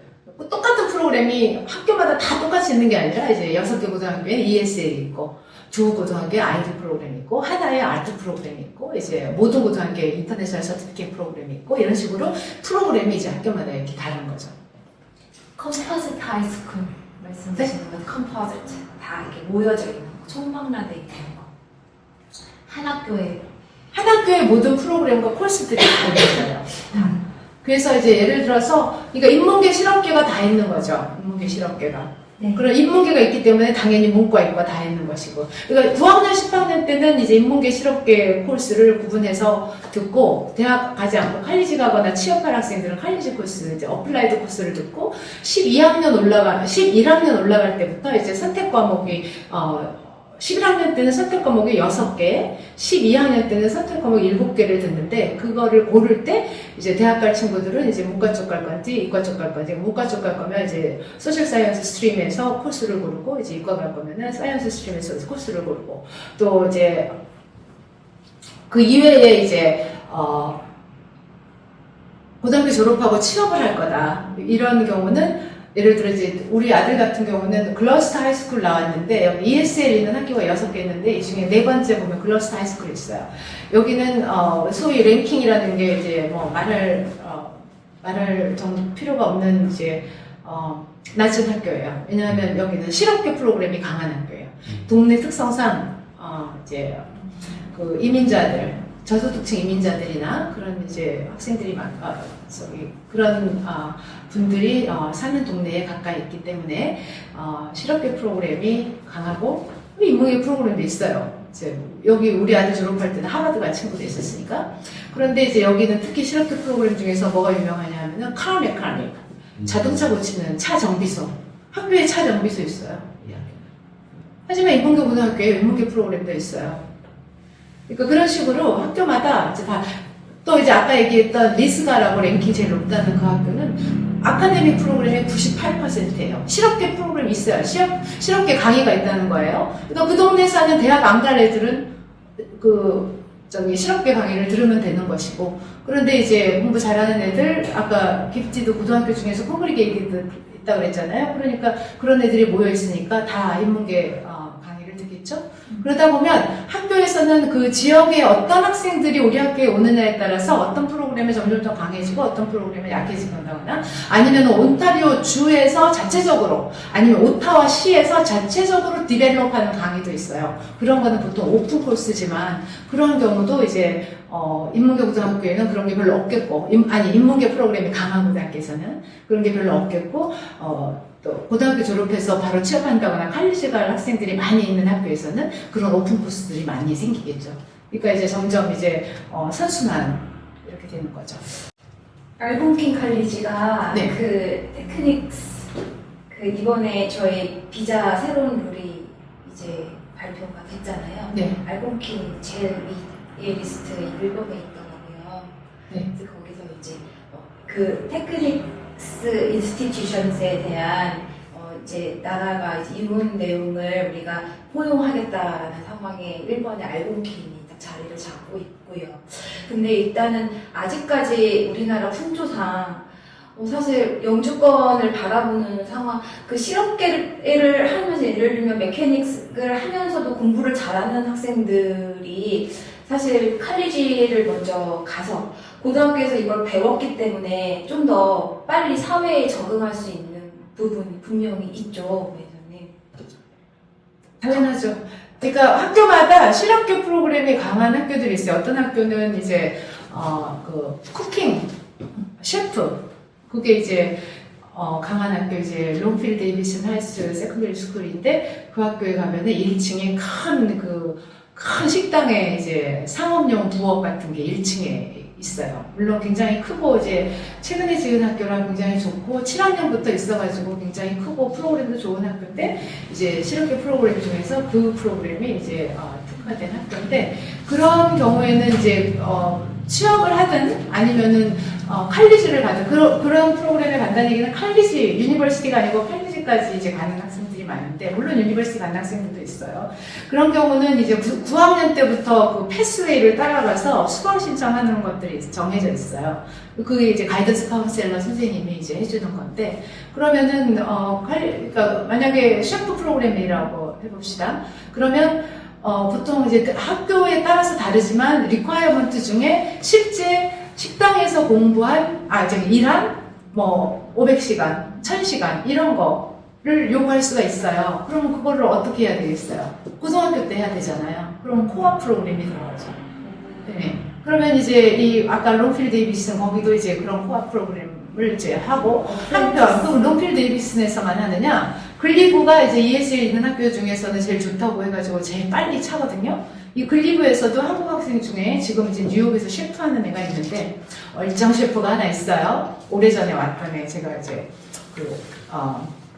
똑같은 프로그램이 학교마다 다 똑같이 있는 게 아니라 이제 6개 고등학교에 ESL이 있고 두 고등학교에 아이디 프로그램이 있고 하나에 아트 프로그램이 있고 이제 모든 고등학교에 인터내셔널 서티피케이트 프로그램이 있고 이런 식으로 프로그램이 이제 학교마다 이렇게 다른 거죠. 컴포지트 하이스쿨 말씀하시는 건 컴포지트 다 이렇게 모여져 있는 거, 총망라돼 있는 거. 한 학교에 모든 프로그램과 코र्스들이 다 있어요. 그래서 이제 예를 들어서 그러니까 인문계 실업계가 다 있는 거죠. 인문계 실업계가. 네. 그런 인문계가 있기 때문에 당연히 문과, 이과 다 있는 것이고. 그러니까 9학년, 10학년 때는 이제 인문계 실업계 코र्스를 구분해서 듣고 대학 가지 않고 칼리지 가거나 취업할 학생들은 칼리지 코스, 이제 어플라이드 코스를 듣고 11학년 올라갈 때부터 이제 선택 과목이 11학년 때는 선택 과목이 6개, 12학년 때는 선택 과목 7개를 듣는데, 그거를 고를 때, 이제 대학 갈 친구들은 이제 문과 쪽 갈 건지, 이과 쪽 갈 건지, 문과 쪽 갈 거면 이제 소셜 사이언스 스트림에서 코스를 고르고, 이제 이과 갈 거면은 사이언스 스트림에서 코스를 고르고, 또 이제, 그 이외에 이제, 고등학교 졸업하고 취업을 할 거다. 이런 경우는 예를 들어 이제 우리 아들 같은 경우는 글러스터 하이스쿨 나왔는데 여기 ESL 있는 학교가 6개 있는데 이 중에 4번째 보면 글러스터 하이스쿨이 있어요. 여기는 소위 랭킹이라는 게 이제 뭐 말할 필요가 없는 이제 낮은 학교예요. 왜냐하면 여기는 실업계 프로그램이 강한 학교예요. 동네 특성상 이제 그 이민자들 저소득층 이민자들이나 그런 이제 학생들이 그런 분들이 사는 동네에 가까이 있기 때문에 실업계 프로그램이 강하고 인문계 프로그램도 있어요. 이제 여기 우리 아들 졸업할 때는 하버드 간 친구도 있었으니까. 그런데 이제 여기는 특히 실업계 프로그램 중에서 뭐가 유명하냐 하면은 카르 메카닉. 자동차 고치는 차 정비소, 학교에 차 정비소 있어요. 이 학교는. 하지만 인문계 고등학교에 인문계 프로그램도 있어요. 그러니까 그런 식으로 학교마다 이제 또 이제 아까 얘기했던 리스가라고 랭킹 제일 높다는 그 학교는 아카데믹 프로그램의 98%예요. 실업계 프로그램이 있어요. 실업계 강의가 있다는 거예요. 그러니까 그 동네에 사는 대학 안 갈 애들은 실업계 강의를 들으면 되는 것이고, 그런데 이제 공부 잘하는 애들, 아까 기프티도 고등학교 중에서 콩그리게 있다고 그랬잖아요. 그러니까 그런 애들이 모여있으니까 다 인문계 강의를 듣겠죠? 그러다 보면 학교에서는 그 지역의 어떤 학생들이 우리 학교에 오느냐에 따라서 어떤 프로그램이 점점 더 강해지고 어떤 프로그램이 약해지거나, 아니면 온타리오 주에서 자체적으로, 아니면 오타와 시에서 자체적으로 디벨롭하는 강의도 있어요. 그런 거는 보통 오픈 코스지만 그런 경우도 이제 인문계 고등학교에는 그런 게 별로 없겠고, 인문계 프로그램이 강한 고등학교에서는 그런 게 별로 없겠고, 또 고등학교 졸업해서 바로 취업한다거나 칼리지 갈 학생들이 많이 있는 학교에서는 그런 오픈 코스들이 많이 생기겠죠. 그러니까 이제 점점 이제 선순환 이렇게 되는 거죠. 알곤킨 칼리지가 네. 그 테크닉스 이번에 저희 비자 새로운 룰이 이제 발표가 됐잖아요. 네. 알곤킨 제일 위의 리스트 1번에 있더라고요. 네. 그래서 거기서 이제 그 테크닉스 인스티튜션스에 대한 이제 나라가 이제 이룬 내용을 우리가 포용하겠다라는 상황에 1번에 알곤킨이 딱 자리를 잡고 있고요. 근데 일단은 아직까지 우리나라 풍조상 사실 영주권을 바라보는 상황, 그 실업계를 하면서 예를 들면 메케닉을 하면서도 공부를 잘하는 학생들이 사실 칼리지를 먼저 가서 고등학교에서 이걸 배웠기 때문에 좀 더 빨리 사회에 적응할 수 있는 부분이 분명히 있죠, 매니저님. 당연하죠. 그러니까 학교마다 실업계 프로그램이 강한 학교들이 있어요. 어떤 학교는 이제 쿠킹 셰프, 그게 이제 강한 학교, 이제 롱필 데이비슨 하이스 세컨더리 스쿨인데, 그 학교에 가면은 1층에 큰 식당에 이제 상업용 부엌 같은 게 1층에 있어요. 물론 굉장히 크고, 이제 최근에 지은 학교랑 굉장히 좋고, 7학년부터 있어가지고 굉장히 크고 프로그램도 좋은 학교인데, 이제 실업계 프로그램 중에서 그 프로그램이 이제 특화된 학교인데, 그런 경우에는 이제 취업을 하든 아니면은 칼리지를 가든 그런 프로그램에 간다는 얘기는 칼리지, 유니버시티가 아니고 칼리지까지 이제 가는 학생들이 많은데, 물론 유니버시티 가는 학생들도 있어요. 그런 경우는 이제 9학년 때부터 그 패스웨이를 따라가서 수강 신청하는 것들이 정해져 있어요. 그게 이제 가이던스 카운셀러 선생님이 이제 해주는 건데, 그러면은 그러니까 만약에 셰프 프로그램이라고 해봅시다. 그러면 보통 이제 그 학교에 따라서 다르지만 리ኳ이어먼트 중에 실제 식당에서 공부한, 일한 500시간, 1000시간 이런 거를 요구할 수가 있어요. 그러면 그거를 어떻게 해야 되겠어요? 고등학교 때 해야 되잖아요. 그럼 코어 프로그램이 들어가죠. 네. 그러면 이제 아까 롱필 데이비슨 거기도 이제 그런 코어 프로그램을 이제 하고, 한편 또 롱필 데이비슨에서만 하느냐? 글리브가 이제 ES에 있는 학교 중에서는 제일 좋다고 해가지고 제일 빨리 차거든요. 이 글리브에서도 한국 학생 중에 지금 이제 뉴욕에서 셰프하는 애가 있는데, 일정 셰프가 하나 있어요. 오래전에 왔던 애, 제가 이제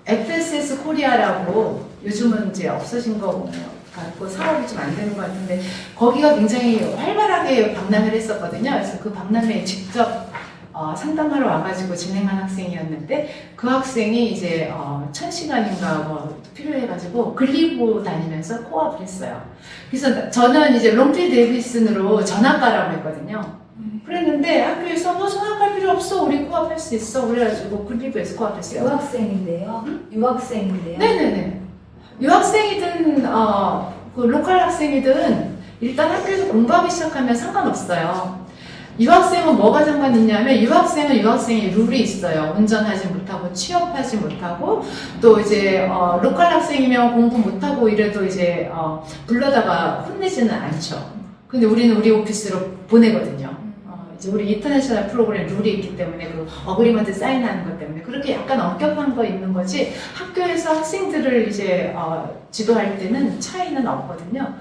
FSS 코리아라고 요즘은 이제 없어진 거 같고 사업이 좀 안 되는 것 같은데, 거기가 굉장히 활발하게 박람회를 했었거든요. 그래서 그 박람회에 직접 상담하러 와가지고 진행한 학생이었는데, 그 학생이 이제 1000시간인가 필요해가지고 글리브 다니면서 코업을 했어요. 그래서 저는 이제 롱필 데이비슨으로 전학가라고 했거든요. 그랬는데 학교에서 전학갈 필요 없어, 우리 코업할 수 있어, 그래가지고 글리브에서 코업했어요. 유학생인데요? 유학생인데요? 네네네. 유학생이든 그 로컬 학생이든 일단 학교에서 공부하기 시작하면 상관없어요. 유학생은 뭐가 상관 있냐면, 유학생은 유학생의 룰이 있어요. 운전하지 못하고 취업하지 못하고, 또 이제 로컬 학생이면 공부 못하고 이래도 이제 불러다가 혼내지는 않죠. 근데 우리는 우리 오피스로 보내거든요. 이제 우리 인터내셔널 프로그램 룰이 있기 때문에, 그 어그리먼트 사인하는 것 때문에 그렇게 약간 엄격한 거 있는 거지, 학교에서 학생들을 이제 지도할 때는 차이는 없거든요.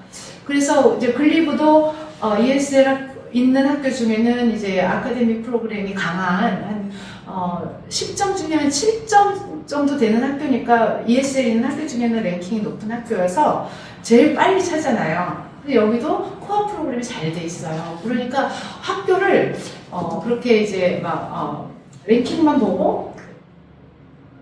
그래서 이제 글리브도 ESL 있는 학교 중에는 이제 아카데믹 프로그램이 강한 10점 중에 한 7점 정도 되는 학교니까 ESL 있는 학교 중에는 랭킹이 높은 학교여서 제일 빨리 찾아나요. 근데 여기도 코어 프로그램이 잘 돼 있어요. 그러니까 학교를 그렇게 이제 막 랭킹만 보고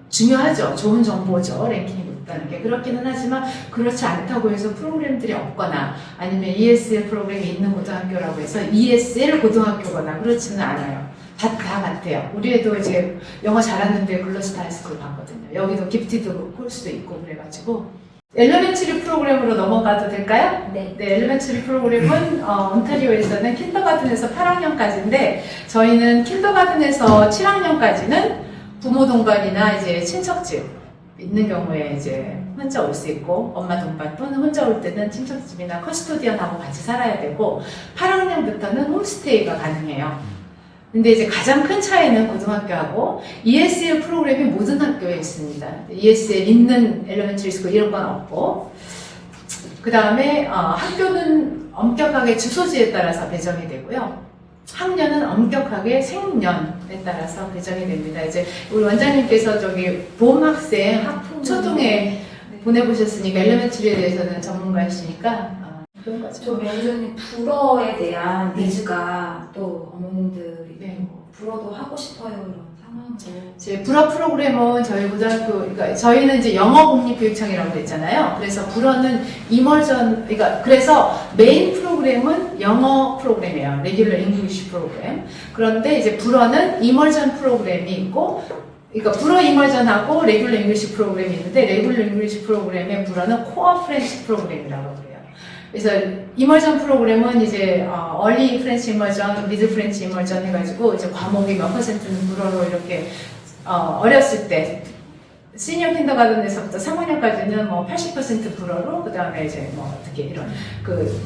중요하죠. 좋은 정보죠. 랭킹이 높다는 게. 그렇기는 하지만 그렇지 않다고 해서 프로그램들이 없거나 아니면 ESL 프로그램이 있는 고등학교라고 해서 ESL 고등학교거나 그렇지는 않아요. 다 같아요. 우리 애도 이제 영어 잘하는데 글로스타 하이스쿨 갔거든요. 여기도 기프티드 콜스도 있고 그래가지고 엘레멘터리 프로그램으로 넘어가도 될까요? 네. 네, 엘레멘터리 프로그램은 온타리오에서는 킨더가든에서 8학년까지인데 저희는 킨더가든에서 7학년까지는 부모 동반이나 이제 친척집 있는 경우에 이제 혼자 올 수 있고 엄마 동반 또는 혼자 올 때는 친척집이나 커스토디언하고 같이 살아야 되고 8학년부터는 홈스테이가 가능해요. 근데 이제 가장 큰 차이는 고등학교하고 ESL 프로그램이 모든 학교에 있습니다. ESL 있는 엘레멘터리 스쿨 이런 건 없고 그 다음에 학교는 엄격하게 주소지에 따라서 배정이 되고요. 학년은 엄격하게 생년에 따라서 배정이 됩니다. 이제 우리 원장님께서 저기 보험학생 초등에 보내보셨으니까 엘레멘터리에 대해서는 전문가이시니까 그런 거죠. 저 매니저님 불어에 대한 니즈가 또 어머님들이 불어도 하고 싶어요 이런 상황이죠. 이제 불어 프로그램은 저희 고등학교, 그러니까 저희는 이제 영어 국립교육청이라고 그랬잖아요. 그래서 불어는 이머전, 그러니까 그래서 메인 프로그램은 영어 프로그램이에요. 레귤러 잉글리시 프로그램. 그런데 이제 불어는 이머전 프로그램이 있고, 그러니까 불어 이머전하고 레귤러 잉글리시 프로그램이 있는데 레귤러 잉글리시 프로그램의 불어는 코어 프렌치 프로그램이라고 그래요. 그래서 이머전 프로그램은 이제 얼리 프렌치 이머전, 미드 프렌치 이머전 해가지고 이제 과목이 몇 퍼센트는 불어로 이렇게 어렸을 때 시니어 킨더가든에서부터 3학년까지는 뭐 80% 불어로 그 다음에 이제 뭐 어떻게 이런 그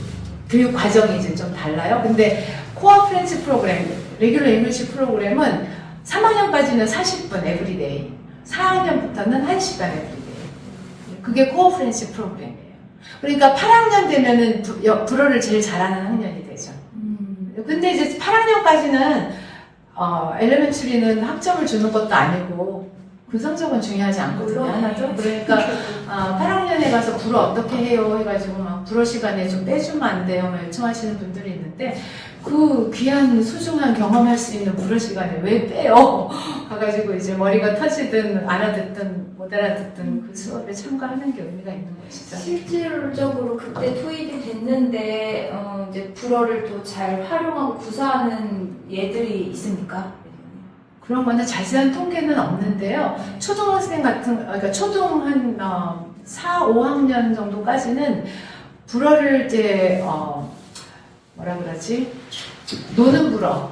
교육 과정이 이제 좀 달라요. 근데 코어 프렌치 프로그램, 레귤러 잉글리시 프로그램은 3학년까지는 40분 에브리데이, 4학년부터는 1시간 에브리데이. 그게 코어 프렌치 프로그램이에요. 그러니까 8학년 되면은 불어를 제일 잘하는 학년이 되죠. 근데 이제 8학년까지는 엘레멘터리는 학점을 주는 것도 아니고 그 성적은 중요하지 않거든요. 하나도. 그러니까 8학년에 가서 불어 어떻게 해요 해가지고 막 불어 시간에 좀 빼주면 안 돼요 막 요청하시는 분들이 있는데 그 귀한 소중한 경험할 수 있는 불어 시간에 왜 빼요? 가가지고 이제 머리가 터지든 알아듣든 못 알아듣든 그 수업에 참가하는 게 의미가 있는 것이죠. 실질적으로 그때 투입이 됐는데 이제 불어를 또 잘 활용하고 구사하는 예들이 있습니까? 그런 거는 자세한 통계는 없는데요. 초등학생 그러니까 초등 한 4, 5학년 정도까지는 불어를 이제 뭐라 그러지? 노는 불어.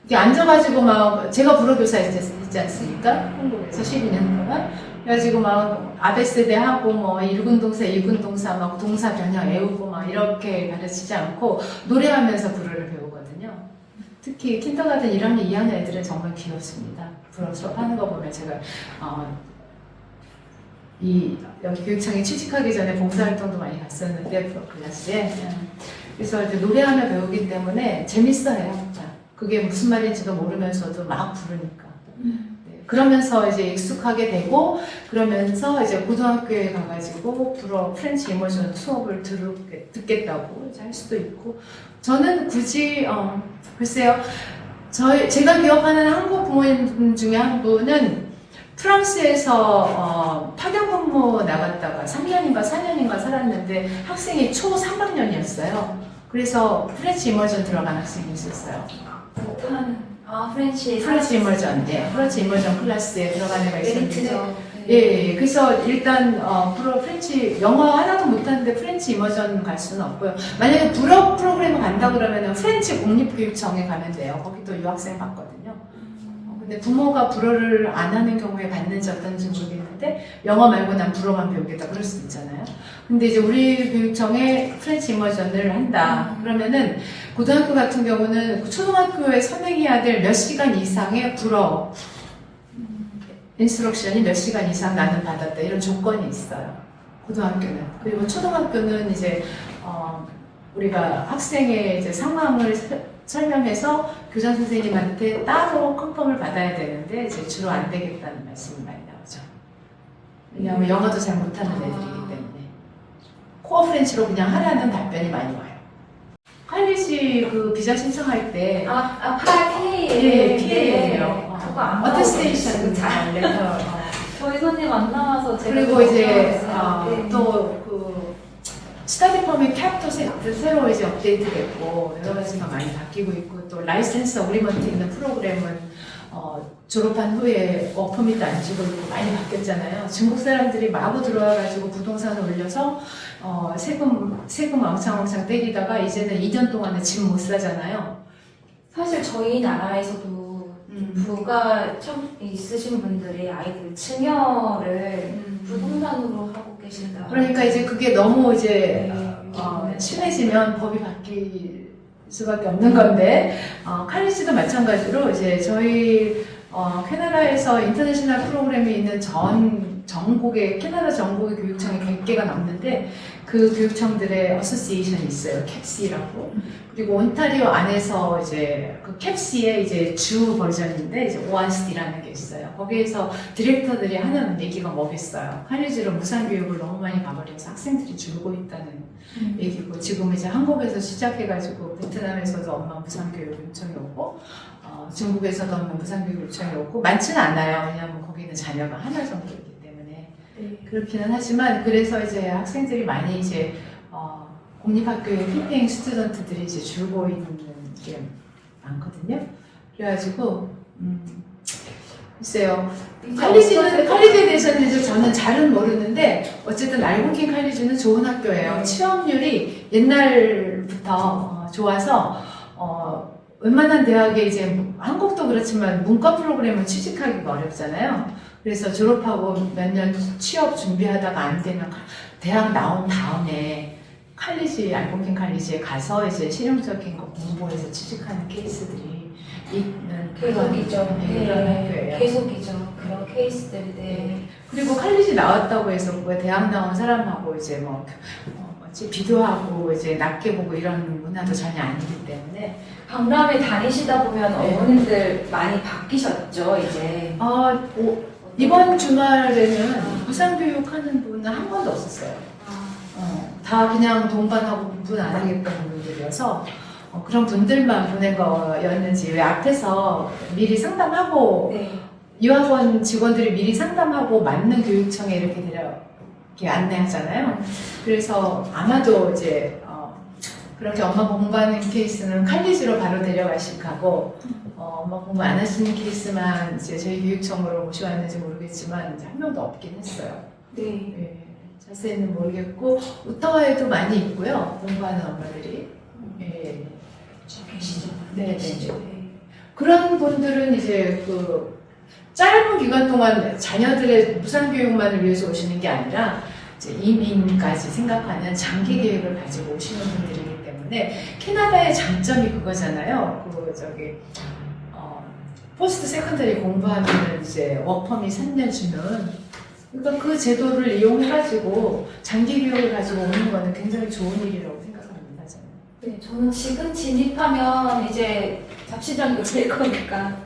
이게 앉아가지고 막 제가 불어 교사 있지 않습니까? 한국에서 12년 동안. 그래가지고 막 아베세대 하고 뭐 1군 동사, 2군 동사 막 동사 변형 외우고 막 이렇게 가르치지 않고 노래하면서 불어를 배우거든요. 특히 킨더가든 1학년, 2학년 애들은 정말 귀엽습니다. 불어 수업하는 거 보면 제가 여기 교육청에 취직하기 전에 봉사활동도 많이 갔었는데 불어 클래스에 그래서 이제 노래하며 배우기 때문에 재밌어요. 그게 무슨 말인지도 모르면서도 막 부르니까. 네, 그러면서 이제 익숙하게 되고 그러면서 이제 고등학교에 가가지고 불어 프렌치 이머전 수업을 듣겠다고 할 수도 있고 저는 굳이 글쎄요. 제가 기억하는 한국 부모님 중에 한 분은 프랑스에서 파견 근무 나갔다가 3년인가 4년인가 살았는데 학생이 초 3학년이었어요. 그래서 프렌치 이머전 들어간 학생이 있었어요. 프렌치 이머전, 네, 프렌치 이머전 클래스에 들어간 애가 있었는데, 엘리트죠. 예, 그래서 일단 불어 프렌치 영어 하나도 못하는데 프렌치 이머전 갈 수는 없고요. 만약에 불어 프로그램을 간다 그러면은 프렌치 국립교육청에 가면 돼요. 거기도 유학생 받거든요. 근데 부모가 불어를 안 하는 경우에 받는지 어떤지 모르겠는데 영어 말고 난 불어만 배우겠다 그럴 수도 있잖아요. 근데 이제 우리 교육청에 프렌치 이머전을 한다. 그러면은 고등학교 같은 경우는 초등학교에 선행해야 될 몇 시간 이상의 불어 인스트럭션이 몇 시간 이상 나는 받았다 이런 조건이 있어요. 고등학교는. 그리고 초등학교는 이제 우리가 학생의 이제 상황을 설명해서 교장 선생님한테 따로 컨펌을 받아야 되는데 이제 주로 안 되겠다는 말씀이 많이 나오죠. 왜냐하면 영어도 잘 못하는 애들이기 때문에 코어 프렌치로 그냥 하라는 답변이 많이 와요. 칼리지 그 비자 신청할 때 PA예요. 예, PA예요. 그거 안 어테스테이션 잘 레터. 저희 손님 안 나와서 제가 그리고 이제 걱정했어요. 또 그 스터디 퍼밋 캡도 새로 이제 업데이트됐고 여러 가지가 많이 바뀌고 있고 또 라이센스 어그리먼트 있는 프로그램은 졸업한 후에 워크퍼밋도 안 주고 있고 많이 바뀌었잖아요. 중국 사람들이 마구 들어와가지고 부동산을 올려서 세금 왕창 때리다가 이제는 2년 동안은 집 못 사잖아요. 사실 저희 나라에서도 부가 좀 있으신 분들이 아이들 증여를 부동산으로 하고 계신다. 그러니까 이제 그게 너무 이제 네. 심해지면 법이 바뀔 수밖에 없는 건데 칼리지도 마찬가지로 이제 저희 캐나다에서 인터내셔널 프로그램이 있는 캐나다 전국의 교육청이 100개가 넘는데 그 교육청들의 어소시에이션이 있어요. 캡시라고. 그리고 온타리오 안에서 이제 그 캡시의 이제 주 버전인데 이제 오안스티라는 게 있어요. 거기에서 디렉터들이 하는 얘기가 뭐겠어요. 칼리지로 무상 교육을 너무 많이 가버려서 학생들이 줄고 있다는 얘기고 지금 이제 한국에서 시작해가지고 베트남에서도 엄마 무상 교육 요청이 오고 중국에서도 엄마 무상 교육 요청이 오고 많지는 않아요. 왜냐하면 거기는 자녀가 하나 정도이기 때문에 그렇기는 하지만 그래서 이제 학생들이 많이 이제 공립학교의 피페잉 스튜던트들이 이제 줄고 있는 게 많거든요. 그래가지고 글쎄요. 칼리지에 대해서는 이제 저는 잘은 모르는데 어쨌든 알곤킨 칼리지는 좋은 학교예요. 취업률이 옛날부터 좋아서 웬만한 대학에 이제 한국도 그렇지만 문과 프로그램은 취직하기가 어렵잖아요. 그래서 졸업하고 몇 년 취업 준비하다가 안 되면 대학 나온 다음에 알곤킨 칼리지에 가서 이제 실용적인 거 공부해서 취직하는 케이스들이 있는 계속이죠. 그런 학교예요. 계속이죠. 그런 케이스들이. 네. 그리고 칼리지 나왔다고 해서 그 대학 나온 사람하고 이제 비교하고 이제 낮게 보고 이런 문화도 전혀 아니기 때문에 박람회 다니시다 보면 어머님들 많이 바뀌셨죠, 이제. 이번 주말에는 무상교육하는 분은 한 번도 없었어요. 다 그냥 동반하고 공부는 안 하겠다는 분들이어서 그런 분들만 보낸 거였는지 왜 앞에서 미리 상담하고 유학원 직원들이 미리 상담하고 맞는 교육청에 이렇게 안내하잖아요. 그래서 아마도 이제 그렇게 엄마 공부하는 케이스는 칼리지로 바로 데려가시고 엄마 공부 안 하시는 케이스만 이제 저희 교육청으로 모셔왔는지 모르겠지만 이제 한 명도 없긴 했어요. 네. 자세히는 모르겠고 오타와에도 많이 있고요. 공부하는 엄마들이. 계시죠. 네. 그런 분들은 이제 그 짧은 기간 동안 자녀들의 무상교육만을 위해서 오시는 게 아니라 이제 이민까지 생각하는 장기 계획을 가지고 오시는 분들이기 때문에 캐나다의 장점이 그거잖아요. 포스트 세컨더리 공부하면 이제 워크퍼밋 3년 주면 그러니까 그 제도를 이용해가지고 장기 교육을 가지고 오는 거는 굉장히 좋은 일이라고 생각합니다. 저는. 네, 저는 지금 진입하면 이제 잡시장이 될 거니까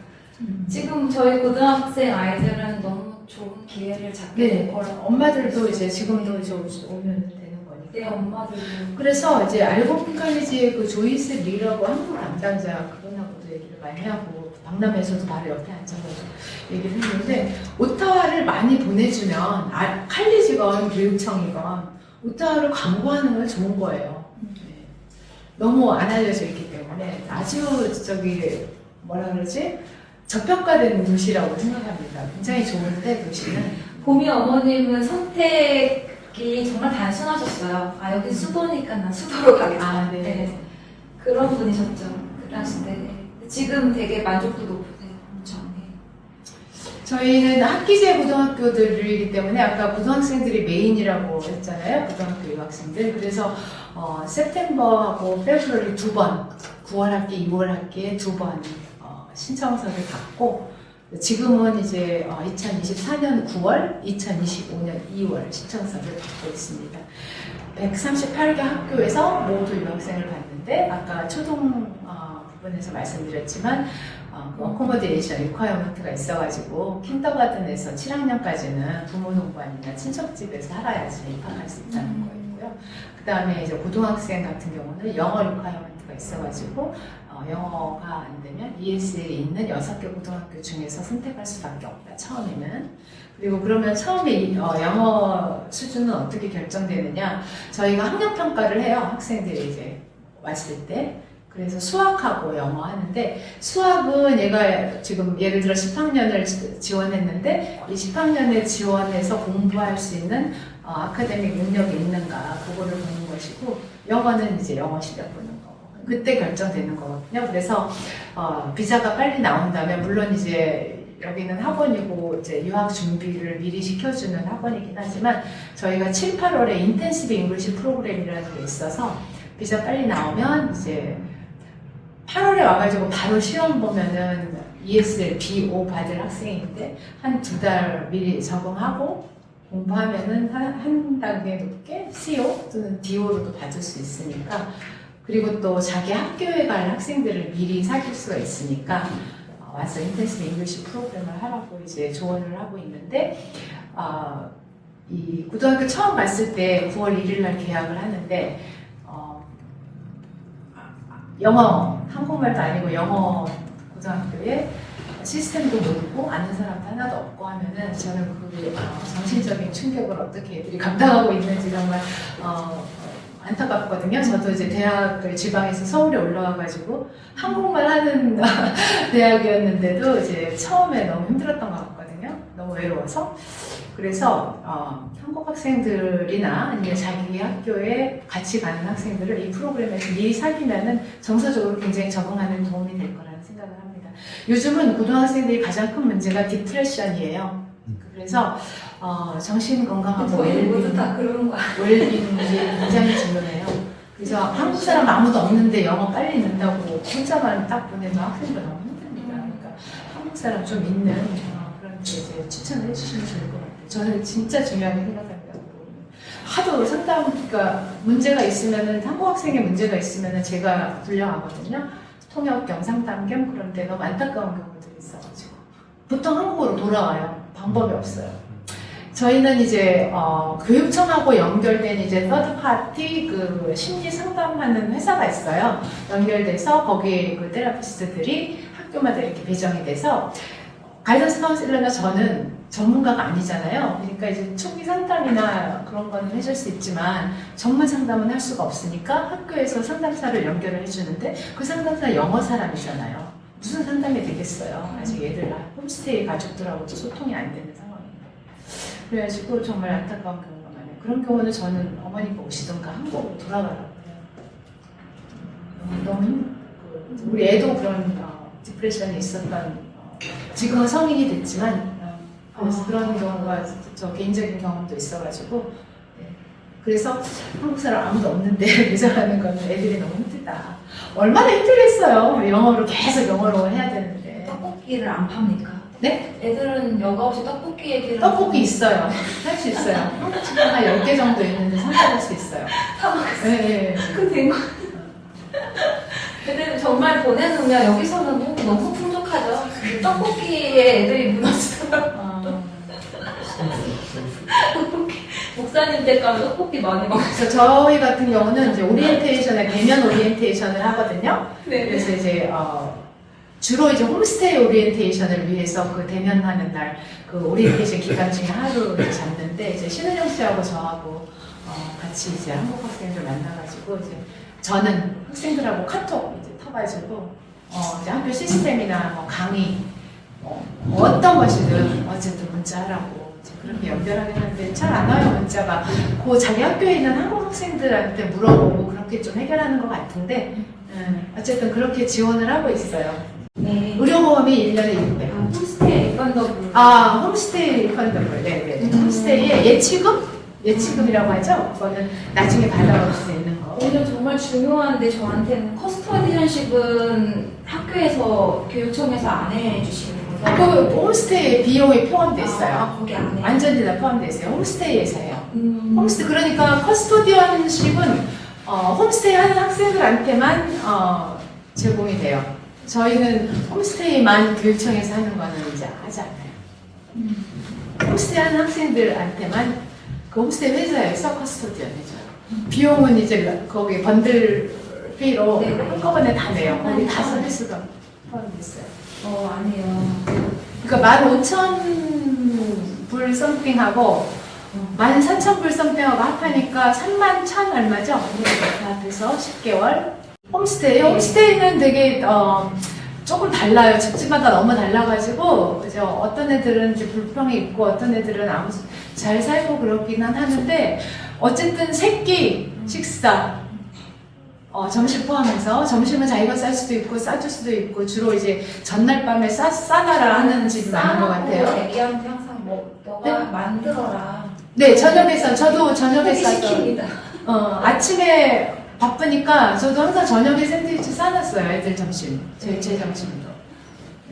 지금 저희 고등학생 아이들은 너무 좋은 기회를 잡게 될 거라고. 엄마들도 이제 지금도 이제 오면 되는 거니까. 네, 엄마들도. 그래서 이제 알곤킨 칼리지의 그 조이스 리라고 한국 담당자 그분하고도 얘기를 많이 하고 박람회에서도 바로 옆에 앉아가지고 얘기를 했는데 오타와를 많이 보내주면 칼리지건 교육청이건 오타와를 광고하는 건 좋은 거예요. 너무 안 알려져 있기 때문에 아주 저평가된 도시라고 생각합니다. 굉장히 좋은데 도시는 보미 어머님은 선택이 정말 단순하셨어요. 여기 수도니까 난 수도로 가겠다. 네. 그런 분이셨죠. 그 당시 때. 지금 되게 만족도 높으세요. 엄청. 저희는 학기제 고등학교들이기 때문에 아까 고등학생들이 메인이라고 했잖아요. 고등학교 유학생들. 그래서 세프템버하고 페브루아리 2번, 9월 학기, 2월 학기에 2번 신청서를 받고 지금은 이제 2024년 9월, 2025년 2월 신청서를 받고 있습니다. 138개 학교에서 모두 유학생을 받는데 아까 초등 부분에서 말씀드렸지만 어코모데이션 리ኳ어먼트가 있어가지고 킨더가든에서 7학년까지는 부모 동반이나 친척집에서 살아야지 입학할 수 있다는 거였고요. 그 다음에 이제 고등학생 같은 경우는 영어 리ኳ어먼트가 있어가지고 영어가 안 되면 ES에 있는 6개 고등학교 중에서 선택할 수밖에 없다, 처음에는. 그리고 그러면 처음에 영어 수준은 어떻게 결정되느냐, 저희가 학력평가를 해요, 학생들이 이제 왔을 때. 그래서 수학하고 영어 하는데, 수학은 얘가 지금 예를 들어 10학년을 지원했는데 이 10학년에 지원해서 공부할 수 있는 아카데믹 능력이 있는가, 그거를 보는 것이고, 영어는 이제 영어 실력 보는 거고, 그때 결정되는 거거든요. 그래서 비자가 빨리 나온다면, 물론 이제 여기는 학원이고 이제 유학 준비를 미리 시켜주는 학원이긴 하지만, 저희가 7, 8월에 인텐시브 잉글리시 프로그램이라는 게 있어서 비자 빨리 나오면 이제 8월에 와가지고 바로 시험 보면은 ESL B5 받을 학생인데 한 2달 미리 적응하고 공부하면은 한 단계 높게 CO 또는 DO로도 받을 수 있으니까, 그리고 또 자기 학교에 갈 학생들을 미리 사귈 수가 있으니까 와서 인텐시브 잉글리시 프로그램을 하라고 이제 조언을 하고 있는데, 이 고등학교 처음 갔을 때 9월 1일 날 계약을 하는데 영어, 한국말도 아니고 영어 고등학교에 시스템도 모르고 아는 사람도 하나도 없고 하면은, 저는 그 정신적인 충격을 어떻게 애들이 감당하고 있는지 정말 안타깝거든요. 저도 이제 대학을 지방에서 서울에 올라와가지고 한국말 하는 대학이었는데도 이제 처음에 너무 힘들었던 것 같거든요. 너무 외로워서. 그래서 한국 학생들이나 아니면 자기 학교에 같이 가는 학생들을 이 프로그램에서 미리 사귀면은 정서적으로 굉장히 적응하는 도움이 될 거라는 생각을 합니다. 요즘은 고등학생들이 가장 큰 문제가 디프레션이에요. 그래서 정신 건강하고 모두 다 그런 거 웰빙이 굉장히 중요해요. 그래서 한국 사람 아무도 없는데 영어 빨리 는다고 혼자만 딱 보내면 학생들 너무 힘듭니다. 그러니까 한국 사람 좀 있는 그런 데 이제 추천을 해주시면 좋을 것 같아요. 저는 진짜 중요하게 생각합니다. 하도 상담, 그러니까 문제가 있으면은, 한국 학생의 문제가 있으면은 제가 불려가거든요. 통역 겸 상담 겸. 그런데 너무 안타까운 경우들이 있어가지고 보통 한국으로 돌아와요. 방법이 없어요. 저희는 이제 교육청하고 연결된 이제 서드 파티 그 심리 상담하는 회사가 있어요. 연결돼서 거기 그 테라피스트들이 학교마다 이렇게 배정이 돼서, 가이던스 카운슬러나 저는 전문가가 아니잖아요. 그러니까 이제 초기 상담이나 그런 거는 해줄 수 있지만 전문 상담은 할 수가 없으니까 학교에서 상담사를 연결을 해주는데, 그 상담사 영어 사람이잖아요. 무슨 상담이 되겠어요. 아직 얘들 홈스테이 가족들하고도 소통이 안 되는 상황이에요. 그래가지고 정말 안타까운 경우가 많아요. 그런 경우는 저는 어머니가 오시던가 한국으로 돌아가라고 해요. 너무 우리 애도 그런 디프레션이 있었던, 지금은 성인이 됐지만 그래서 그런 경우가 저 개인적인 경험도 있어가지고, 그래서 한국 사람 아무도 없는데 비자하는 건 애들이 너무 힘들다. 얼마나 힘들겠어요. 영어로 계속 영어로 해야 되는데. 떡볶이를 안 팝니까? 네? 애들은 여과 없이 떡볶이 얘기를 떡볶이 있어요. 할 수 있어요. 한국 식당 한 10개 정도 있는데 선택할 수 있어요. 사 먹었어요. 네. 그 된 거. 애들은 정말 보내놓으면 여기서는 너무 풍족하죠. 떡볶이에 애들이 무너지더라고요. 목사님 댁 가면 떡볶이 많이 먹어요. 그래서 저희 같은 경우는 이제 오리엔테이션에 대면 오리엔테이션을 하거든요. 네. 그래서 이제 주로 이제 홈스테이 오리엔테이션을 위해서 그 대면하는 날 그 오리엔테이션 기간 중에 하루를 잡는데, 이제 신은영 씨하고 저하고 같이 이제 한국 학생들 만나가지고 이제 저는 학생들하고 카톡 이제 터가지고 이제 학교 시스템이나 뭐 강의 어떤 것이든 어쨌든 문자하라고 그렇게 연결하긴 하는데 잘 안 와요, 문자가. 그 자기 학교에 있는 한국 학생들한테 물어보고 그렇게 좀 해결하는 것 같은데, 어쨌든 그렇게 지원을 하고 있어요. 네. 의료보험이 1년에 600. 홈스테이 리펀더블. 홈스테이 리펀더블. 네. 홈스테이의 예치금이라고 하죠? 그거는 나중에 받아올 수 있는 거. 오늘 정말 중요한데, 저한테는 커스터디언십은 학교에서 교육청에서 안 해주시는 거죠? 그 홈스테이 비용이 포함되어 있어요. 거기 안에 완전히 다 포함되어 있어요. 홈스테이에서 해요. 홈스테이, 그러니까 커스토디언십은 홈스테이 하는 학생들한테만 제공이 돼요. 저희는 홈스테이만 교육청에서 하는 거는 이제 하지 않아요. 홈스테이 하는 학생들한테만 그 홈스테이 회사에서 커스터디언 해줘요. 비용은 이제 거기 번들 피로 네. 한꺼번에 다 내요. 거기 다 서비스가 포함됐어요. 아니에요. 그러니까 15,000불 썸띵하고 14,000불 썸띵하고 합하니까 31,000 얼마죠? 다 돼서 10개월. 홈스테이. 홈스테이는 되게 조금 달라요. 집집마다 너무 달라가지고 이제 어떤 애들은 이제 불평이 있고 어떤 애들은 아무 잘 살고 그렇기는 하는데 어쨌든 세끼 식사 점심 포함해서 점심은 자기가 쌀 수도 있고 싸줄 수도 있고 주로 이제 전날 밤에 싸놔라 하는 집이 많은 것 같아요. 애기한테 항상 너가 만들어라. 네, 저도 저녁에 싸죠. 시킵니다. 아침에 바쁘니까 저도 항상 저녁에 샌드위치 싸놨어요. 애들 점심, 제 점심도.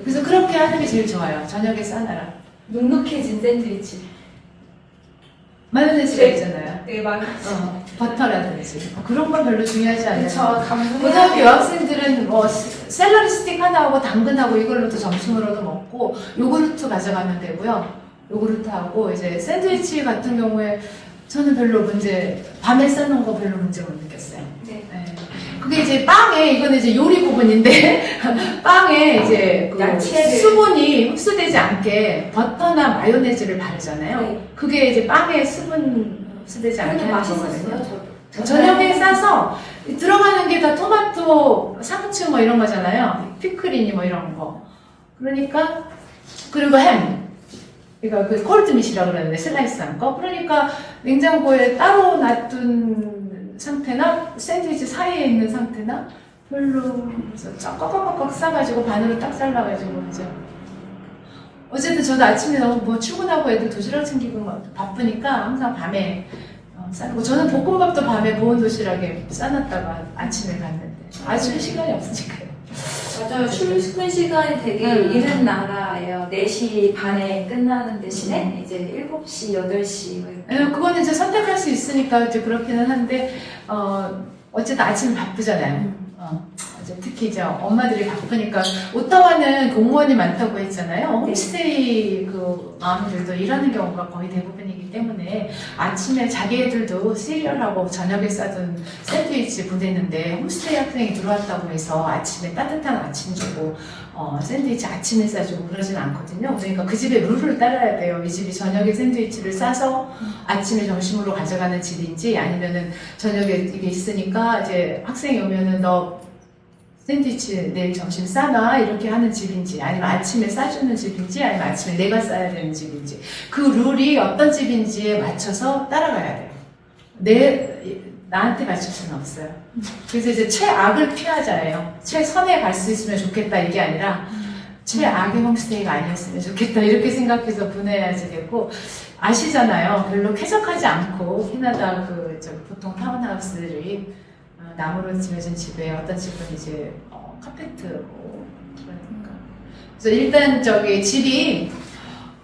그래서 그렇게 하는 게 제일 좋아요. 저녁에 싸놔라. 눅눅해진 샌드위치. 마요네즈가 네. 있잖아요. 네, 맞아요. 버터라든지 그런 건 별로 중요하지 않아요. 저 고등학교 여학생들은 샐러리 스틱 하나하고 당근하고 이걸로도 점심으로도 먹고 요구르트 가져가면 되고요. 요구르트하고 이제 샌드위치 같은 경우에 저는 별로 밤에 싸놓은 거 별로 문제 못 느꼈어요. 네. 네. 그게 이제 빵에 이거는 이제 요리 부분인데 빵에 이제 그 야채를. 수분이 흡수되지 않게 버터나 마요네즈를 바르잖아요. 네. 그게 이제 빵에 수분 흡수되지 않게 그래도 하는 맛있었어요. 거거든요. 저도. 저녁에 싸서 들어가는 게 다 토마토, 상추 뭐 이런 거잖아요. 피클이니 뭐 이런 거. 그러니까 그리고 햄. 그러니까 그 콜드밋이라고 그러는데 슬라이스한 거. 그러니까 냉장고에 따로 놔둔 상태나 샌드위치 사이에 있는 상태나 별로 그래서 꽉꽉꽉꽉 싸가지고 반으로 딱 잘라가지고 이제 어쨌든 저도 아침에 너무 뭐 출근하고 애들 도시락 챙기고 막 바쁘니까 항상 밤에 싸고 저는 볶음밥도 밤에 보온 도시락에 싸놨다가 아침에 갔는데 아침에 시간이 없으니까요. 맞아요. 출근 시간이 되게 이른 나라예요. 4시 반에 끝나는 대신에 이제 7시, 8시. 네, 그거는 이제 선택할 수 있으니까 이제 그렇기는 한데 어쨌든 아침에 바쁘잖아요. 이제 특히 이제 엄마들이 바쁘니까 오타와는 공무원이 많다고 했잖아요. 홈스테이 그 마음들도 일하는 경우가 거의 대부분이기 때문에 아침에 자기 애들도 시리얼하고 저녁에 싸둔 샌드위치 보내는데 홈스테이 학생이 들어왔다고 해서 아침에 따뜻한 아침 주고 샌드위치 아침에 싸주고 그러진 않거든요. 그러니까 그 집의 룰을 따라야 돼요. 이 집이 저녁에 샌드위치를 싸서 아침에 점심으로 가져가는 집인지 아니면은 저녁에 이게 있으니까 이제 학생이 오면은 너 샌드위치 내일 점심 싸놔 이렇게 하는 집인지 아니면 아침에 싸주는 집인지 아니면 아침에 내가 싸야 되는 집인지 그 룰이 어떤 집인지에 맞춰서 따라가야 돼요. 나한테 맞출 수는 없어요. 그래서 이제 최악을 피하자예요. 최선에 갈 수 있으면 좋겠다 이게 아니라 최악의 홈스테이가 아니었으면 좋겠다 이렇게 생각해서 보내야지 되고 아시잖아요. 별로 쾌적하지 않고 캐나다 보통 타운하우스들이 나무로 지어진 집에 어떤 집은 이제 카페트고 그러니까 그래서 일단 집이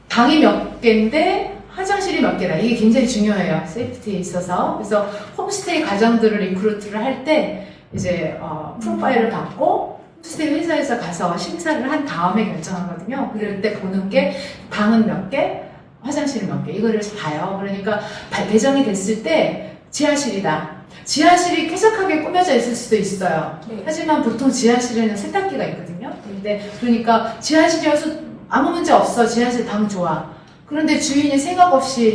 방이 몇 개인데 화장실이 몇 개다 이게 굉장히 중요해요. 세이프티에 있어서. 그래서 홈스테이 가정들을 리크루트를 할 때 이제 프로파일을 받고 홈스테이 회사에서 가서 심사를 한 다음에 결정하거든요. 그럴 때 보는 게 방은 몇 개, 화장실이 몇 개 이거를 봐요. 그러니까 배정이 됐을 때 지하실이다. 지하실이 쾌적하게 꾸며져 있을 수도 있어요. 네. 하지만 보통 지하실에는 세탁기가 있거든요. 근데 그러니까 지하실이어서 아무 문제 없어. 지하실 방 좋아. 그런데 주인이 생각 없이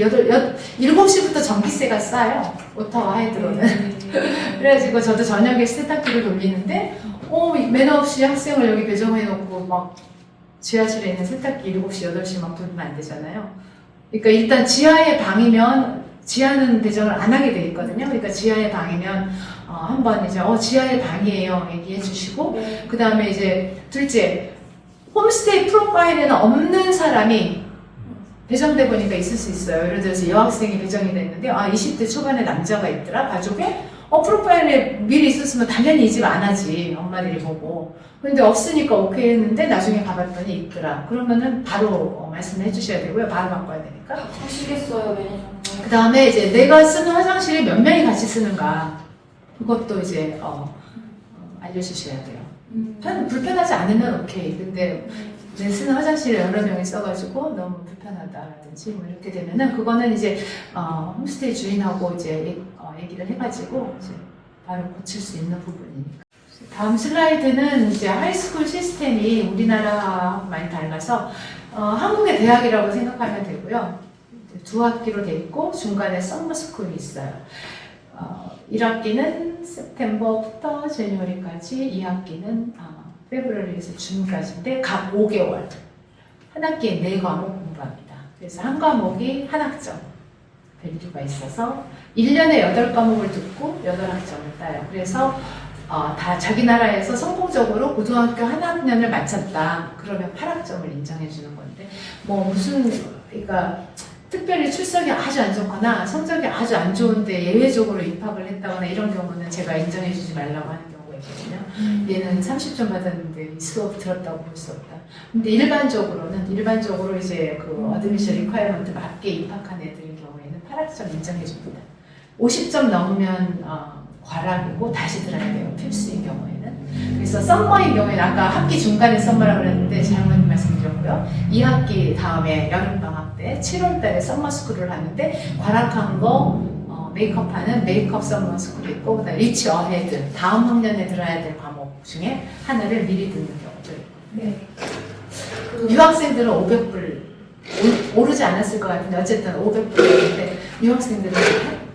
7시부터 전기세가 싸요. 오타와 하이드로는. 그래가지고 저도 저녁에 세탁기를 돌리는데 매너 없이 학생을 여기 배정해놓고 막 지하실에 있는 세탁기 7시, 8시 막 돌리면 안 되잖아요. 그러니까 일단 지하의 방이면 지하는 배정을 안 하게 돼 있거든요. 그러니까 지하의 방이면 한번 이제 지하의 방이에요 얘기해 주시고 네. 그 다음에 이제 둘째 홈스테이 프로파일에는 없는 사람이 배정돼 보니까 있을 수 있어요. 예를 들어서 여학생이 배정이 됐는데 20대 초반에 남자가 있더라 가족에 프로파일에 미리 있었으면 당연히 이 집 안 하지 엄마들이 보고 근데 없으니까 오케이 했는데 나중에 가봤더니 있더라 그러면은 바로 말씀해 주셔야 되고요. 바로 바꿔야 되니까 하시겠어요 매니저님. 그 다음에 이제 내가 쓰는 화장실에 몇 명이 같이 쓰는가 그것도 이제 알려주셔야 돼요. 불편하지 않으면 오케이. 근데 내 쓰는 화장실에 여러 명이 써가지고 너무 불편하다라든지 뭐 이렇게 되면은 그거는 이제 홈스테이 주인하고 이제 얘기를 해가지고 이제 바로 고칠 수 있는 부분이니까. 다음 슬라이드는 이제 하이스쿨 시스템이 우리나라와 많이 달라서 한국의 대학이라고 생각하면 되고요. 두 학기로 돼 있고 중간에 썸머스쿨이 있어요. 1학기는 셉템버부터 제뉴어리까지, 2학기는 페브루아리에서 준까지인데 각 5개월 한 학기에 4과목 공부합니다. 그래서 한 과목이 한 학점 밸류가 있어서 1년에 8과목을 듣고 8학점을 따요. 그래서 다 자기 나라에서 성공적으로 고등학교 한 학년을 마쳤다. 그러면 8학점을 인정해 주는 건데 뭐 무슨 그러니까 특별히 출석이 아주 안 좋거나 성적이 아주 안 좋은데 예외적으로 입학을 했다거나 이런 경우는 제가 인정해 주지 말라고 하는 경우가 있거든요. 얘는 30점 받았는데 이 수업 들었다고 볼 수 없다. 근데 일반적으로 이제 그 어드미션 리ኳ이어먼트 맞게 입학한 애들의 경우에는 8학점 인정해 줍니다. 50점 넘으면 과락이고 다시 들어야 돼요. 필수인 경우에는. 그래서 썸머인 경우에는 아까 학기 중간에 썸머라고 그랬는데 잘못 말씀드렸고요. 2학기 다음에 여름방학 때 7월달에 썸머스쿨을 하는데 과락한 거 메이크업하는 메이크업 썸머스쿨이 있고 그다음에 리치 어헤드 다음 학년에 들어야 될 과목 중에 하나를 미리 듣는 경우들. 네. 유학생들은 500불 오르지 않았을 것 같은데 어쨌든 500불인데 유학생들은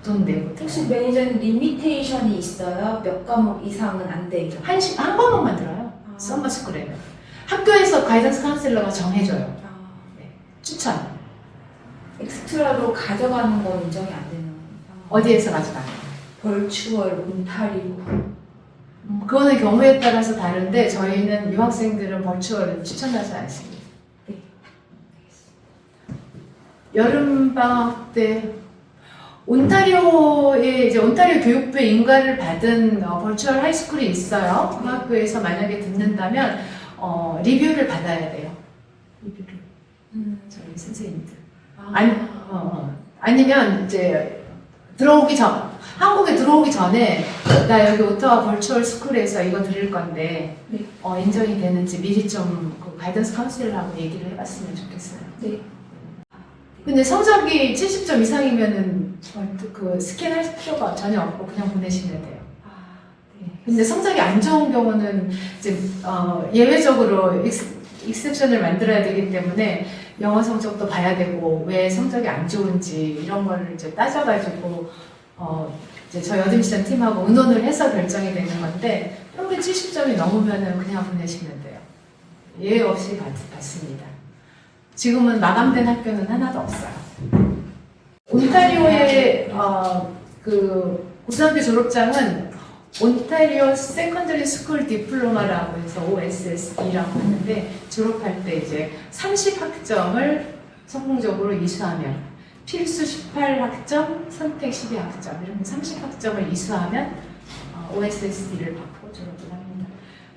돈 내고 혹시 매니저는 리미테이션이 있어요? 몇 과목 이상은 안 돼요? 한 과목만 들어요. 썸머스쿨에는 학교에서 가이던스 카운셀러가 정해줘요. 네. 추천. 엑스트라로 가져가는 건 인정이 안 되는 어디에서 가져가요? 벌추얼, 온타리오. 그거는 경우에 따라서 다른데 저희는 유학생들은 버추얼을 추천하지 않습니다. 네. 여름방학 때 온타리오에 이제 온타리오 교육부 인가를 받은 버추얼 하이스쿨이 있어요. 그 학교에서 만약에 듣는다면 리뷰를 받아야 돼요. 리뷰를. 저희 선생님들. 아니면 이제 한국에 들어오기 전에 나 여기 오타와 버추얼 스쿨에서 이거 들을 건데 네. 인정이 되는지 미리 좀 그 가이던스 카운셀러하고 얘기를 해봤으면 좋겠어요. 네. 근데 성적이 70점 이상이면은 그 스캔할 필요가 전혀 없고 그냥 보내시면 돼요. 네. 근데 성적이 안 좋은 경우는 이제 예외적으로 익셉션을 만들어야 되기 때문에 영어 성적도 봐야 되고 왜 성적이 안 좋은지 이런 거를 이제 따져가지고 이제 저희 어드미션 팀하고 의논을 해서 결정이 되는 건데 평균 70점이 넘으면은 그냥 보내시면 돼요. 예외 없이 받습니다. 지금은 마감된 학교는 하나도 없어요. 온타리오의 그 고등학교 졸업장은 온타리오 세컨더리 스쿨 디플로마라고 해서 OSSD라고 하는데 졸업할 때 이제 30학점을 성공적으로 이수하면 필수 18학점, 선택 12학점 이렇게 30학점을 이수하면 OSSD를 받고 졸업을 합니다.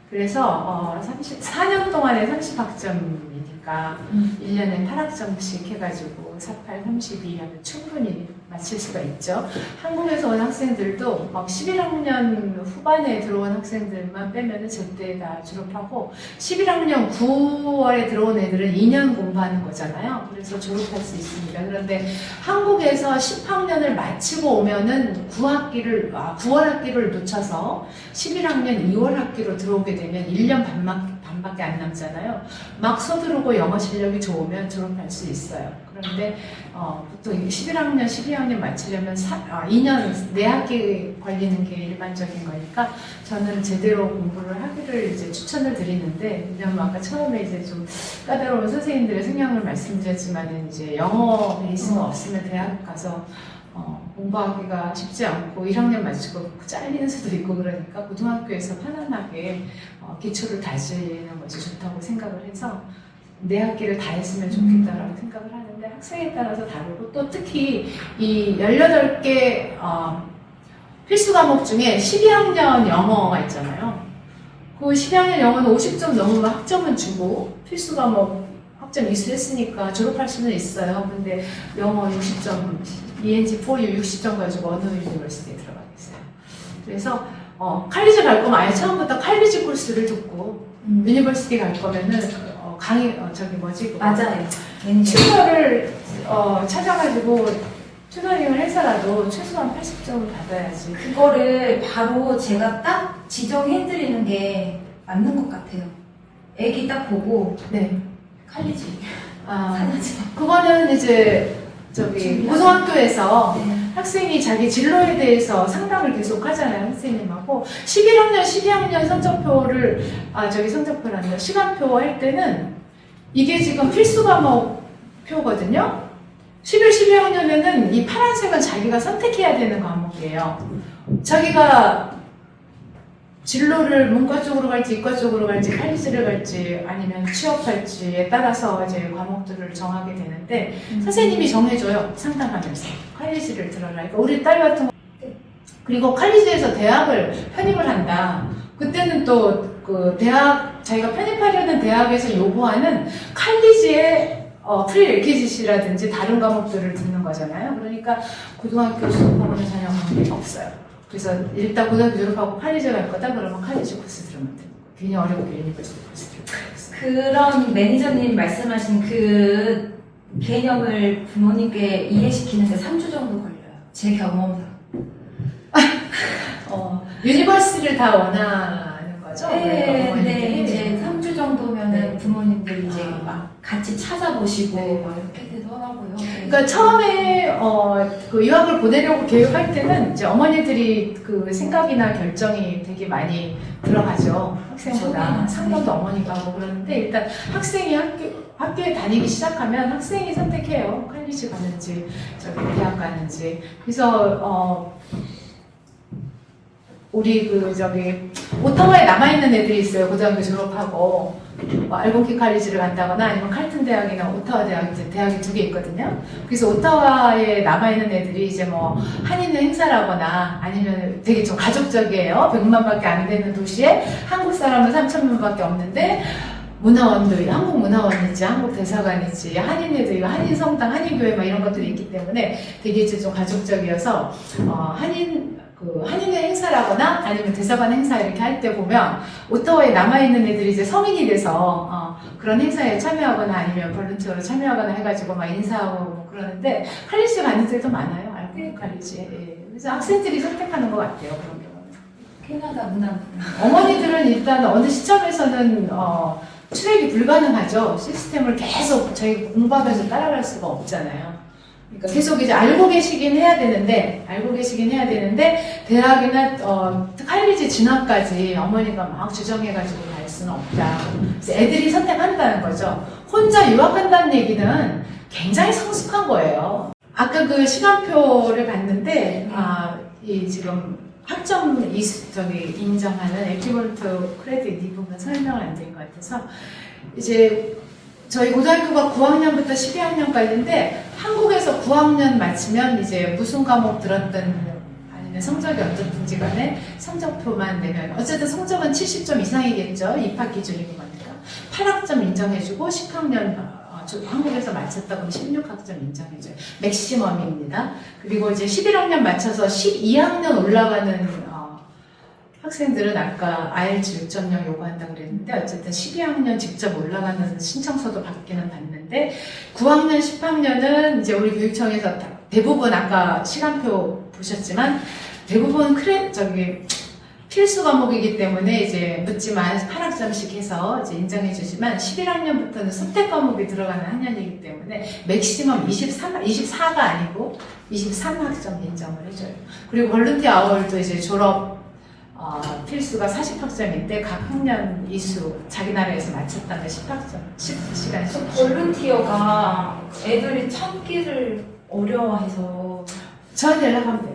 그래서 4년 동안에 30학점이니까 1년에 8학점씩 해가지고 48, 32 하면 충분히 마칠 수가 있죠. 한국에서 온 학생들도 막 11학년 후반에 들어온 학생들만 빼면은 절대 다 졸업하고 11학년 9월에 들어온 애들은 2년 공부하는 거잖아요. 그래서 졸업할 수 있습니다. 그런데 한국에서 10학년을 마치고 오면은 9월 학기를 놓쳐서 11학년 2월 학기로 들어오게 되면 1년 반밖에 안 남잖아요. 막 서두르고 영어 실력이 좋으면 졸업할 수 있어요. 그런데 보통 11학년, 12학년 마치려면 2년, 4학기 걸리는 게 일반적인 거니까 저는 제대로 공부를 하기를 이제 추천을 드리는데, 왜냐면 아까 처음에 이제 좀 까다로운 선생님들의 성향을 말씀드렸지만 이제 영어 베이스가 없으면 대학 가서 공부하기가 쉽지 않고 1학년 마치고 잘리는 수도 있고 그러니까 고등학교에서 편안하게 기초를 다지는 것이 좋다고 생각을 해서 4학기를 다 했으면 좋겠다라고 생각을 하는데 학생에 따라서 다르고 또 특히 이 18개 필수 과목 중에 12학년 영어가 있잖아요. 그 12학년 영어는 50점 넘으면 학점은 주고 필수 과목 학점 이수했으니까 졸업할 수는 있어요. 근데 영어 60점, ENG 4U 60점 가지고 어느 유니버시티에 들어가겠어요. 그래서 칼리지 갈 거면 아예 처음부터 칼리지 코스를 듣고 유니버시티 갈 거면은 맞아요. 튜터를 찾아가지고 튜터링을 해서라도 최소한 80점을 받아야지. 그거를 바로 제가 딱 지정해드리는 게 맞는 것 같아요. 애기 딱 보고 네. 칼리지 아, 사야지. 그거는 이제 고등학교에서 네. 학생이 자기 진로에 대해서 상담을 계속 하잖아요, 선생님하고. 11학년, 12학년 성적표를, 성적표라는 시간표 할 때는 이게 지금 필수 과목 표거든요? 11, 12학년에는 이 파란색은 자기가 선택해야 되는 과목이에요. 자기가 진로를 문과 쪽으로 갈지, 이과 쪽으로 갈지, 칼리지를 갈지, 아니면 취업할지에 따라서 이제 과목들을 정하게 되는데, 선생님이 정해줘요, 상담하면서. 칼리지를 들어라. 그러니까 우리 딸 같은 거. 그리고 칼리지에서 대학을 편입을 한다. 그때는 또 그 대학, 자기가 편입하려는 대학에서 요구하는 칼리지의 프리 레퀴짓이라든지 다른 과목들을 듣는 거잖아요. 그러니까 고등학교 수업하고는 전혀 관계가 없어요. 그래서 일단 고등학교 졸업하고 칼리지 갈 거다 그러면 칼리지 코스 들으면 돼요. 괜히 어렵게 유니버시티 코스 들으면 돼요. 그런 매니저님 말씀하신 그 개념을 부모님께 이해시키는데 3주 정도 걸려요. 제 경험상. 유니버시티를 다 원하는 거죠? 네, 이제 3주 정도면은 네. 부모님들이 이제 막 같이 찾아보시고 막 이렇게 되더라고요. 그러니까 처음에 그 유학을 보내려고 계획할 때는 이제 어머니들이 그 생각이나 결정이 되게 많이 들어가죠. 학생보다 상담도 어머니가 하고 그러는데 일단 학생이 학교에 다니기 시작하면 학생이 선택해요. 칼리지 가는지 대학 가는지. 그래서 우리 오타와에 남아있는 애들이 있어요. 고등학교 졸업하고 알곤키 칼리지를 간다거나 아니면 칼튼 대학이나 오타와 대학, 이제 대학이 2개 있거든요. 그래서 오타와에 남아있는 애들이 이제 한인의 행사라거나 아니면 되게 좀 가족적이에요. 100만밖에 안 되는 도시에 한국 사람은 3,000만밖에 없는데 문화원도 한국 문화원이지, 한국 대사관이지, 한인회도 이거 한인 성당, 한인교회 막 이런 것들이 있기 때문에 되게 이제 좀 가족적이어서 한인회 행사라거나 아니면 대사관 행사 이렇게 할 때 보면 오타와에 남아있는 애들이 이제 성인이 돼서 그런 행사에 참여하거나 아니면 볼런티어로 참여하거나 해가지고 막 인사하고 그러는데 칼리지 가는 데도 많아요. 알코올 칼리지. 예. 그래서 학생들이 선택하는 것 같아요. 그런 경우는. 캐나다 문화. 어머니들은 일단 어느 시점에서는 출액이 불가능하죠. 시스템을 계속 저희 공부하면서 따라갈 수가 없잖아요. 그러니까 계속 이제 알고 계시긴 해야 되는데 대학이나 칼리지 진학까지 어머니가 막 주정해가지고 갈 수는 없다. 그래서 애들이 선택한다는 거죠. 혼자 유학한다는 얘기는 굉장히 성숙한 거예요. 아까 그 시간표를 봤는데 이 지금 학점 인정하는 에퀴벌런트 크레딧 이 부분 설명을 안 드린 것 같아서 이제 저희 고등학교가 9학년부터 12학년까지인데 한국에서 9학년 마치면 이제 무슨 과목 들었든 아니면 성적이 어떻든지 간에 성적표만 내면 어쨌든 성적은 70점 이상이겠죠. 입학 기준이고 하니까 8학점 인정해주고 10학년 한국에서 마쳤다 그러면 16학점 인정해줘요. 맥시멈입니다. 그리고 이제 11학년 맞춰서 12학년 올라가는 학생들은 아까 IELTS 6.0 요구한다고 그랬는데 어쨌든 12학년 직접 올라가는 신청서도 받기는 받는데 9학년, 10학년은 이제 우리 교육청에서 대부분 아까 시간표 보셨지만 대부분 필수 과목이기 때문에 이제 묻지만 8학점씩 해서 이제 인정해 주지만 11학년부터는 선택 과목이 들어가는 학년이기 때문에 맥시멈 24가 아니고 23학점 인정을 해줘요. 그리고 볼런티어 아워도 이제 졸업 필수가 40학점인데 각 학년 이수 자기 나라에서 마쳤다면 10학점, 10시간. 볼런티어가 애들이 참기를 어려워해서 저한테 연락하면 돼요.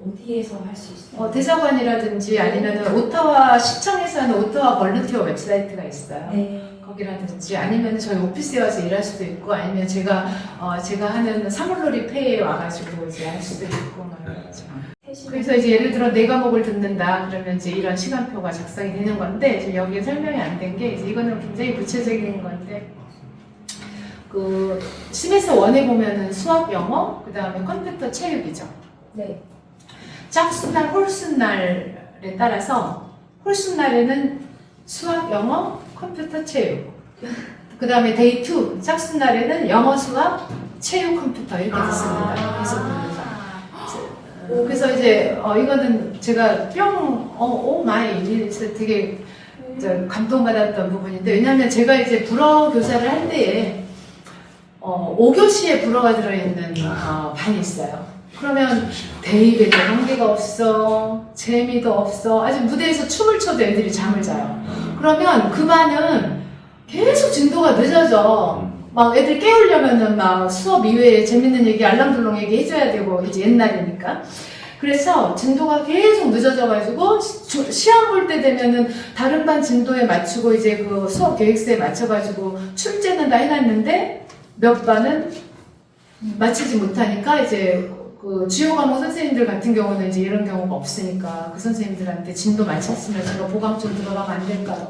어디에서 할 수 있어요? 대사관이라든지 아니면 오타와 시청에서 하는 오타와 볼런티어 웹사이트가 있어요. 네. 거기라든지 아니면 저희 오피스에 와서 일할 수도 있고 아니면 제가 하는 사물놀이 폐에 와가지고 이제 할 수도 있고 말이죠. 그래서 이제 예를 들어 네 과목을 듣는다 그러면 이제 이런 시간표가 작성이 되는 건데 지금 여기에 설명이 안 된 게 이거는 굉장히 구체적인 건데 그 시메스터 1에 보면은 수학, 영어, 그 다음에 컴퓨터, 체육이죠. 네. 짝수날, 홀수날에 따라서 홀수날에는 수학, 영어, 컴퓨터, 체육. 그 다음에 데이 2, 짝수날에는 영어, 수학, 체육, 컴퓨터 이렇게 됐습니다. 그래서 이제 이거는 제가 오 마이 이래서 되게 감동받았던 부분인데, 왜냐하면 제가 이제 불어 교사를 할 때에 5교시에 불어가 들어있는 반이 있어요. 그러면 대입에도 관계가 없어, 재미도 없어, 아직 무대에서 춤을 춰도 애들이 잠을 자요. 그러면 그 반은 계속 진도가 늦어져. 막 애들 깨우려면은 막 수업 이외에 재밌는 얘기, 알람들롱 얘기 해줘야 되고, 이제 옛날이니까. 그래서 진도가 계속 늦어져가지고, 시험 볼 때 되면은 다른 반 진도에 맞추고, 이제 그 수업 계획서에 맞춰가지고, 출제는 다 해놨는데, 몇 반은 맞추지 못하니까, 이제 그 주요 과목 선생님들 같은 경우는 이제 이런 경우가 없으니까, 그 선생님들한테 진도 맞췄으면 제가 보강 좀 들어가면 안 될까요?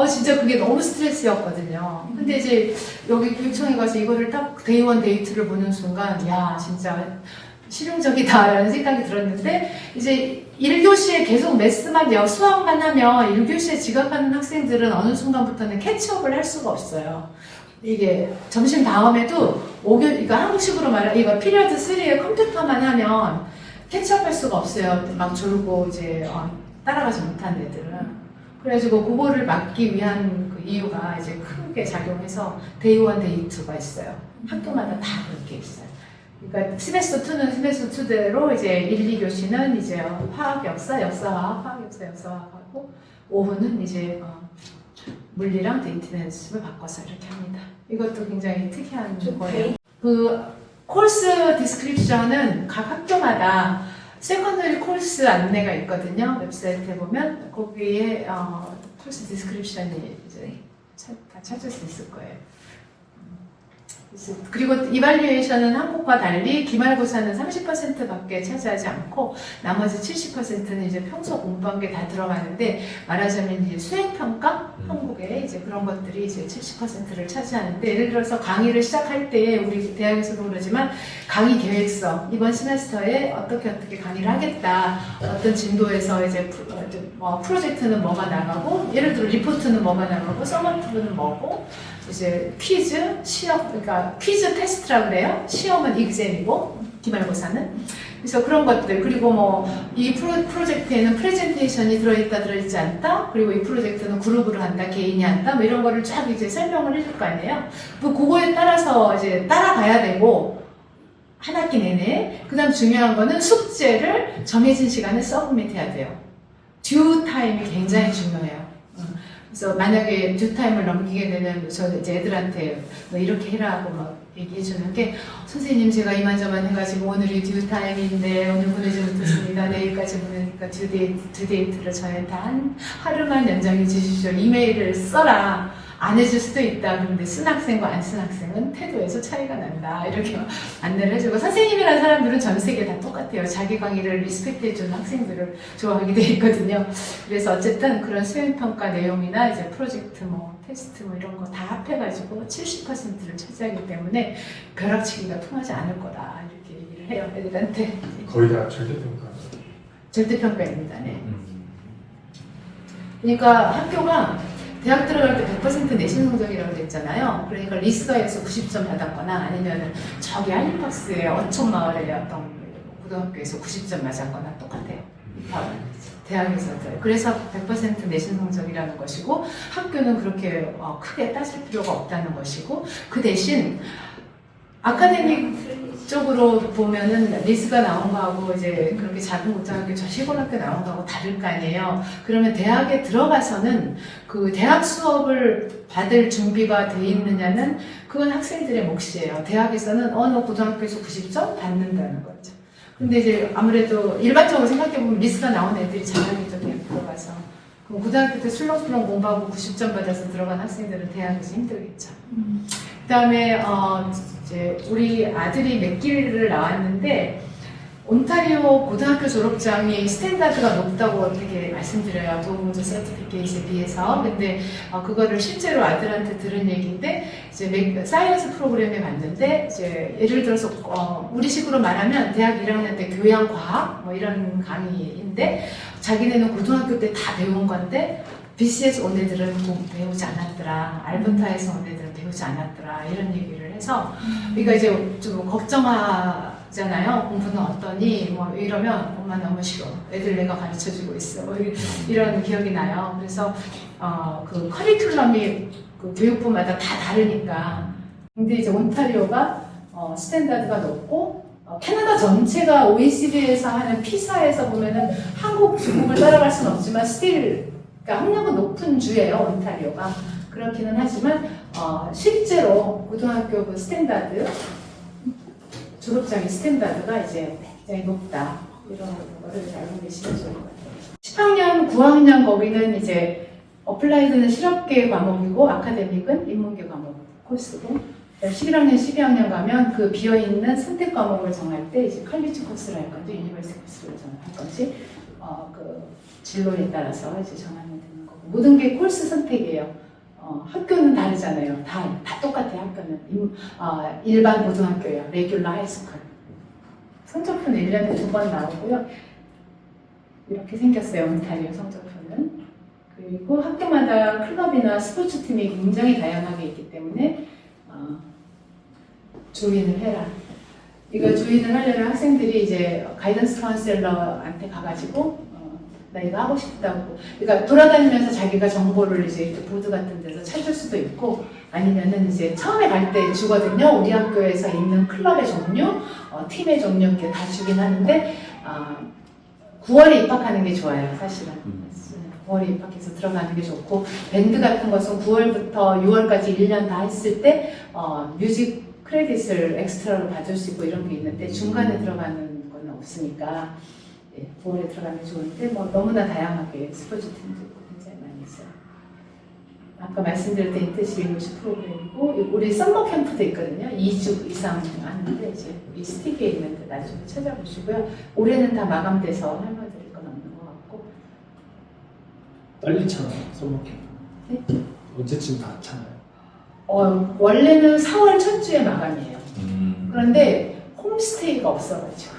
진짜 그게 너무 스트레스였거든요. 근데 이제 여기 교육청에 가서 이거를 딱 데이 1, 데이 2를 보는 순간, 야, 진짜 실용적이다라는 생각이 들었는데, 이제 1교시에 계속 매스만, 수학만 하면 1교시에 지각하는 학생들은 어느 순간부터는 캐치업을 할 수가 없어요. 이게 점심 다음에도 그러니까 한국식으로 말하면 이거 피리어드 3에 컴퓨터만 하면 캐치업 할 수가 없어요. 막 졸고 이제 따라가지 못한 애들은. 그래가지고 그거를 막기 위한 그 이유가 이제 크게 작용해서 데이 1, 데이 2가 있어요. 학교마다 다 그렇게 있어요. 그러니까 스메스터 2는 스메스터 2대로 이제 1, 2교시는 이제 화학, 역사, 역사화학, 화학, 역사, 역사화학하고 오후는 이제 물리랑 데이터 연습을 바꿔서 이렇게 합니다. 이것도 굉장히 특이한 거예요. 그 코र्스 디스크립션은 각 학교마다 세컨더리 코र्스 안내가 있거든요. 웹사이트에 보면 거기에 코र्스 디스크립션이 이제 다 찾을 수 있을 거예요. 그리고 이발리에이션은 한국과 달리 기말고사는 30%밖에 차지하지 않고 나머지 70%는 이제 평소 공부한 게 다 들어가는데, 말하자면 이제 수행평가? 한국에 이제 그런 것들이 이제 70%를 차지하는데, 예를 들어서 강의를 시작할 때 우리 대학에서도 그러지만 강의 계획서, 이번 시메스터에 어떻게 강의를 하겠다, 어떤 진도에서 이제 프로젝트는 뭐가 나가고, 예를 들어 리포트는 뭐가 나가고, 서머티브는 뭐고, 이제 퀴즈, 시험, 그러니까 퀴즈 테스트라고 그래요. 시험은 exam이고, 기말고사는. 그래서 그런 것들, 그리고 뭐, 이 프로젝트에는 프레젠테이션이 들어있다, 들어있지 않다, 그리고 이 프로젝트는 그룹으로 한다, 개인이 한다, 뭐 이런 거를 쫙 이제 설명을 해줄 거 아니에요. 그거에 따라서 이제 따라가야 되고, 한 학기 내내. 그 다음 중요한 거는 숙제를 정해진 시간에 서브밋 해야 돼요. 듀 타임이 굉장히 중요해요. 그래서 만약에 듀 타임을 넘기게 되면 저는 이제 애들한테 뭐 이렇게 해라 하고 막 얘기해 주는 게, 선생님 제가 이만저만 해가지고 오늘이 듀 타임인데 오늘 보내지 못했습니다. 내일까지 보내니까 듀 데이트를 저한테 한 하루만 연장해 주십시오. 이메일을 써라. 안 해줄 수도 있다. 그런데 쓴 학생과 안 쓴 학생은 태도에서 차이가 난다. 이렇게 안내를 해주고, 선생님이라는 사람들은 전 세계 다 똑같아요. 자기 강의를 리스펙트 해주는 학생들을 좋아하게 돼 있거든요. 그래서 어쨌든 그런 수행평가 내용이나 이제 프로젝트 뭐 테스트 뭐 이런 거 다 합해가지고 70%를 차지하기 때문에 벼락치기가 통하지 않을 거다. 이렇게 얘기를 해요. 애들한테. 거의 다 절대평가. 절대평가입니다. 네. 그러니까 학교가 대학 들어갈 때 100% 내신 성적이라고 그랬잖아요. 그러니까 리스가에서 90점 받았거나 아니면 저기 한림박스의 어촌마을의 어떤 고등학교에서 90점 맞았거나 똑같아요. 대학에서도. 그래서 100% 내신 성적이라는 것이고, 학교는 그렇게 크게 따질 필요가 없다는 것이고, 그 대신 아카데믹 쪽으로 보면은 리스가 나온 거하고 이제 그렇게 작은 고등학교 저 시골 학교 나온 거하고 다를 거 아니에요. 그러면 대학에 들어가서는 그 대학 수업을 받을 준비가 돼 있느냐는 그건 학생들의 몫이에요. 대학에서는 너 고등학교에서 90점 받는다는 거죠. 근데 이제 아무래도 일반적으로 생각해보면 리스가 나온 애들이 자연히 대학 들어가서, 그럼 고등학교 때 술렁술렁 공부하고 90점 받아서 들어간 학생들은 대학에서 힘들겠죠. 그 다음에 이제 우리 아들이 맥길을 나왔는데, 온타리오 고등학교 졸업장이 스탠다드가 높다고 어떻게 말씀드려요. 도우드 서티피케이트에 비해서. 근데 그거를 실제로 아들한테 들은 얘기인데 이제 사이언스 프로그램에 갔는데 이제 예를 들어서 우리식으로 말하면 대학 1학년 때 교양 과학 뭐 이런 강의인데 자기네는 고등학교 때 다 배운 건데 BC에서 온 애들은 배우지 않았더라. 알버타에서 온 애들은 배우지 않았더라. 이런 얘기를 해서 우리가 이제 좀 걱정하잖아요. 공부는 어떠니? 뭐 이러면 엄마 너무 싫어. 애들 내가 가르쳐주고 있어. 뭐 이런 기억이 나요. 그래서 그 커리큘럼이 그 교육부마다 다 다르니까. 근데 이제 온타리오가 스탠다드가 높고 캐나다 전체가 OECD에서 하는 피사에서 보면은 한국, 중국을 따라갈 수는 없지만 스틸 그러니까 학력은 높은 주예요, 온타리오가. 그렇기는 하지만 실제로 고등학교 그 스탠다드 졸업장의 스탠다드가 이제 굉장히 높다 이런 거를 알고 계시면 좋을 것 같아요. 10학년, 9학년 거기는 이제 어플라이드는 실업계 과목이고 아카데믹은 인문계 과목 코스고 11학년, 12학년 가면 그 비어있는 선택 과목을 정할 때 이제 컬리지 코스를 할 건지 유니버시티 코스를 정할 건지 그 진로에 따라서 이제 정하면 되는 거고 모든 게 코스 선택이에요. 학교는 다르잖아요. 다 똑같아요. 학교는 일반 고등학교예요. 레귤러 하이스쿨. 성적표는 1년에 2번 나오고요. 이렇게 생겼어요. 온타리오 성적표는. 그리고 학교마다 클럽이나 스포츠팀이 굉장히 다양하게 있기 때문에 조인을 해라. 이거 조인을 하려면 학생들이 이제 가이던스 카운셀러한테 가가지고 나 이거 하고 싶다고. 그러니까 돌아다니면서 자기가 정보를 이제 보드 같은 데서 찾을 수도 있고 아니면은 이제 처음에 갈 때 주거든요. 우리 학교에서 있는 클럽의 종류, 팀의 종류 이렇게 다 주긴 하는데 9월에 입학하는 게 좋아요. 사실은. 9월에 입학해서 들어가는 게 좋고 밴드 같은 것은 9월부터 6월까지 1년 다 했을 때 뮤직 크레딧을 엑스트라로 받을 수 있고 이런 게 있는데 중간에 들어가는 건 없으니까 9월에 들어가면 좋은데 뭐 너무나 다양하게 스포츠 팀도 굉장히 많이 있어요. 아까 말씀드렸던 인턴십 인턴십 프로그램이고 우리 썸머 캠프도 있거든요. 2주 이상 하는데 이제 이 스틱에 있는데 나중에 찾아보시고요. 올해는 다 마감돼서 설명드릴 건 없는 것 같고. 빨리 차나요? 썸머캠프? 네? 언제쯤 다 차나요? 원래는 4월 첫 주에 마감이에요. 그런데 홈스테이가 없어가지고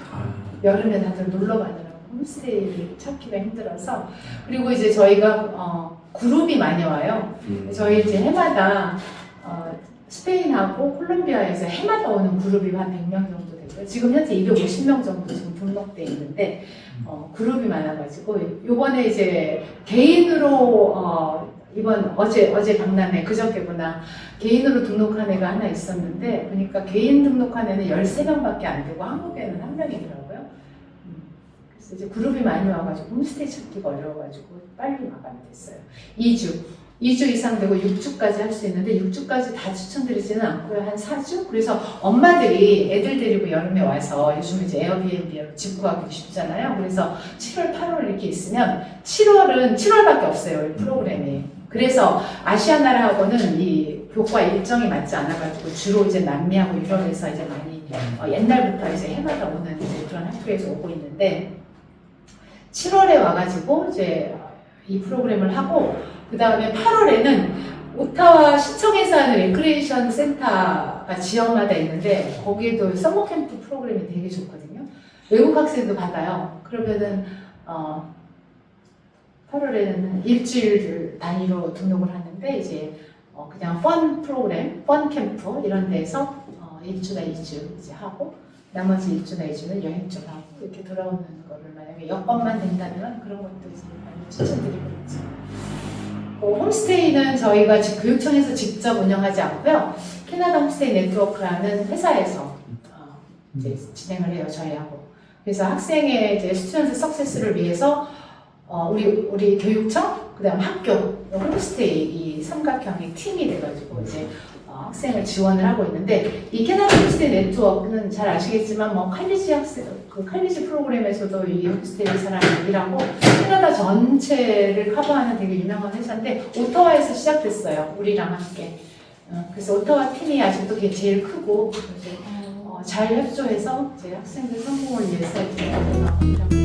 여름에 다들 놀러 가느라고 홈스테이를 찾기가 힘들어서 그리고 이제 저희가 그룹이 많이 와요. 저희 이제 해마다 스페인하고 콜롬비아에서 해마다 오는 그룹이 한 100명 정도 되고요. 지금 현재 250명 정도 지금 등록돼 있는데 그룹이 많아가지고 요번에 이제 개인으로 이번 어제 박람회 그저께구나 개인으로 등록한 애가 하나 있었는데 보니까 개인 등록한 애는 13명밖에 안 되고 한국에는 1명이더라고요. 그래서 이제 그룹이 많이 와가지고 홈스테이 찾기가 어려워가지고 빨리 마감이 됐어요. 2주 이상 되고 6주까지 할 수 있는데 6주까지 다 추천드리지는 않고요. 한 4주? 그래서 엄마들이 애들 데리고 여름에 와서 요즘 이제 에어비앤비로 집 구하기 쉽잖아요. 그래서 7월, 8월 이렇게 있으면 7월밖에 없어요. 이 프로그램이. 그래서 아시아 나라하고는 이 교과 일정이 맞지 않아가지고 주로 이제 남미하고 유럽에서 이제 많이 옛날부터 이제 해마다 오는 이제 그런 학교에서 오고 있는데 7월에 와가지고 이제 이 프로그램을 하고 그 다음에 8월에는 오타와 시청에서 하는 레크레이션 센터가 지역마다 있는데 거기에도 서머캠프 프로그램이 되게 좋거든요. 외국 학생도 받아요. 그러면은 8월에는 일주일 단위로 등록을 하는데 이제 그냥 펀 프로그램, 펀 캠프 이런 데서 1주나 2주 이제 하고 나머지 1주나 2주는 여행 좀 하고 이렇게 돌아오는 거를 만약에 여건만 된다면 그런 것도 이제 많이 추천드리고 있죠. 홈스테이는 저희가 교육청에서 직접 운영하지 않고요. 캐나다 홈스테이 네트워크라는 회사에서 이제 진행을 해요, 저희하고. 그래서 학생의 이제 스튜던트 석세스를 위해서 우리 교육청, 그다음 학교, 홈스테이 이 삼각형의 팀이 돼가지고 이제 학생을 지원을 하고 있는데 이 캐나다 홈스테이 네트워크는 잘 아시겠지만 뭐 칼리지 학생 그 칼리지 프로그램에서도 이 홈스테이 사람이 일하고 캐나다 전체를 커버하는 되게 유명한 회사인데 오타와에서 시작됐어요. 우리랑 함께. 그래서 오타와 팀이 아직도 제일 크고 잘 협조해서 제 학생들 성공을 위해서 이렇게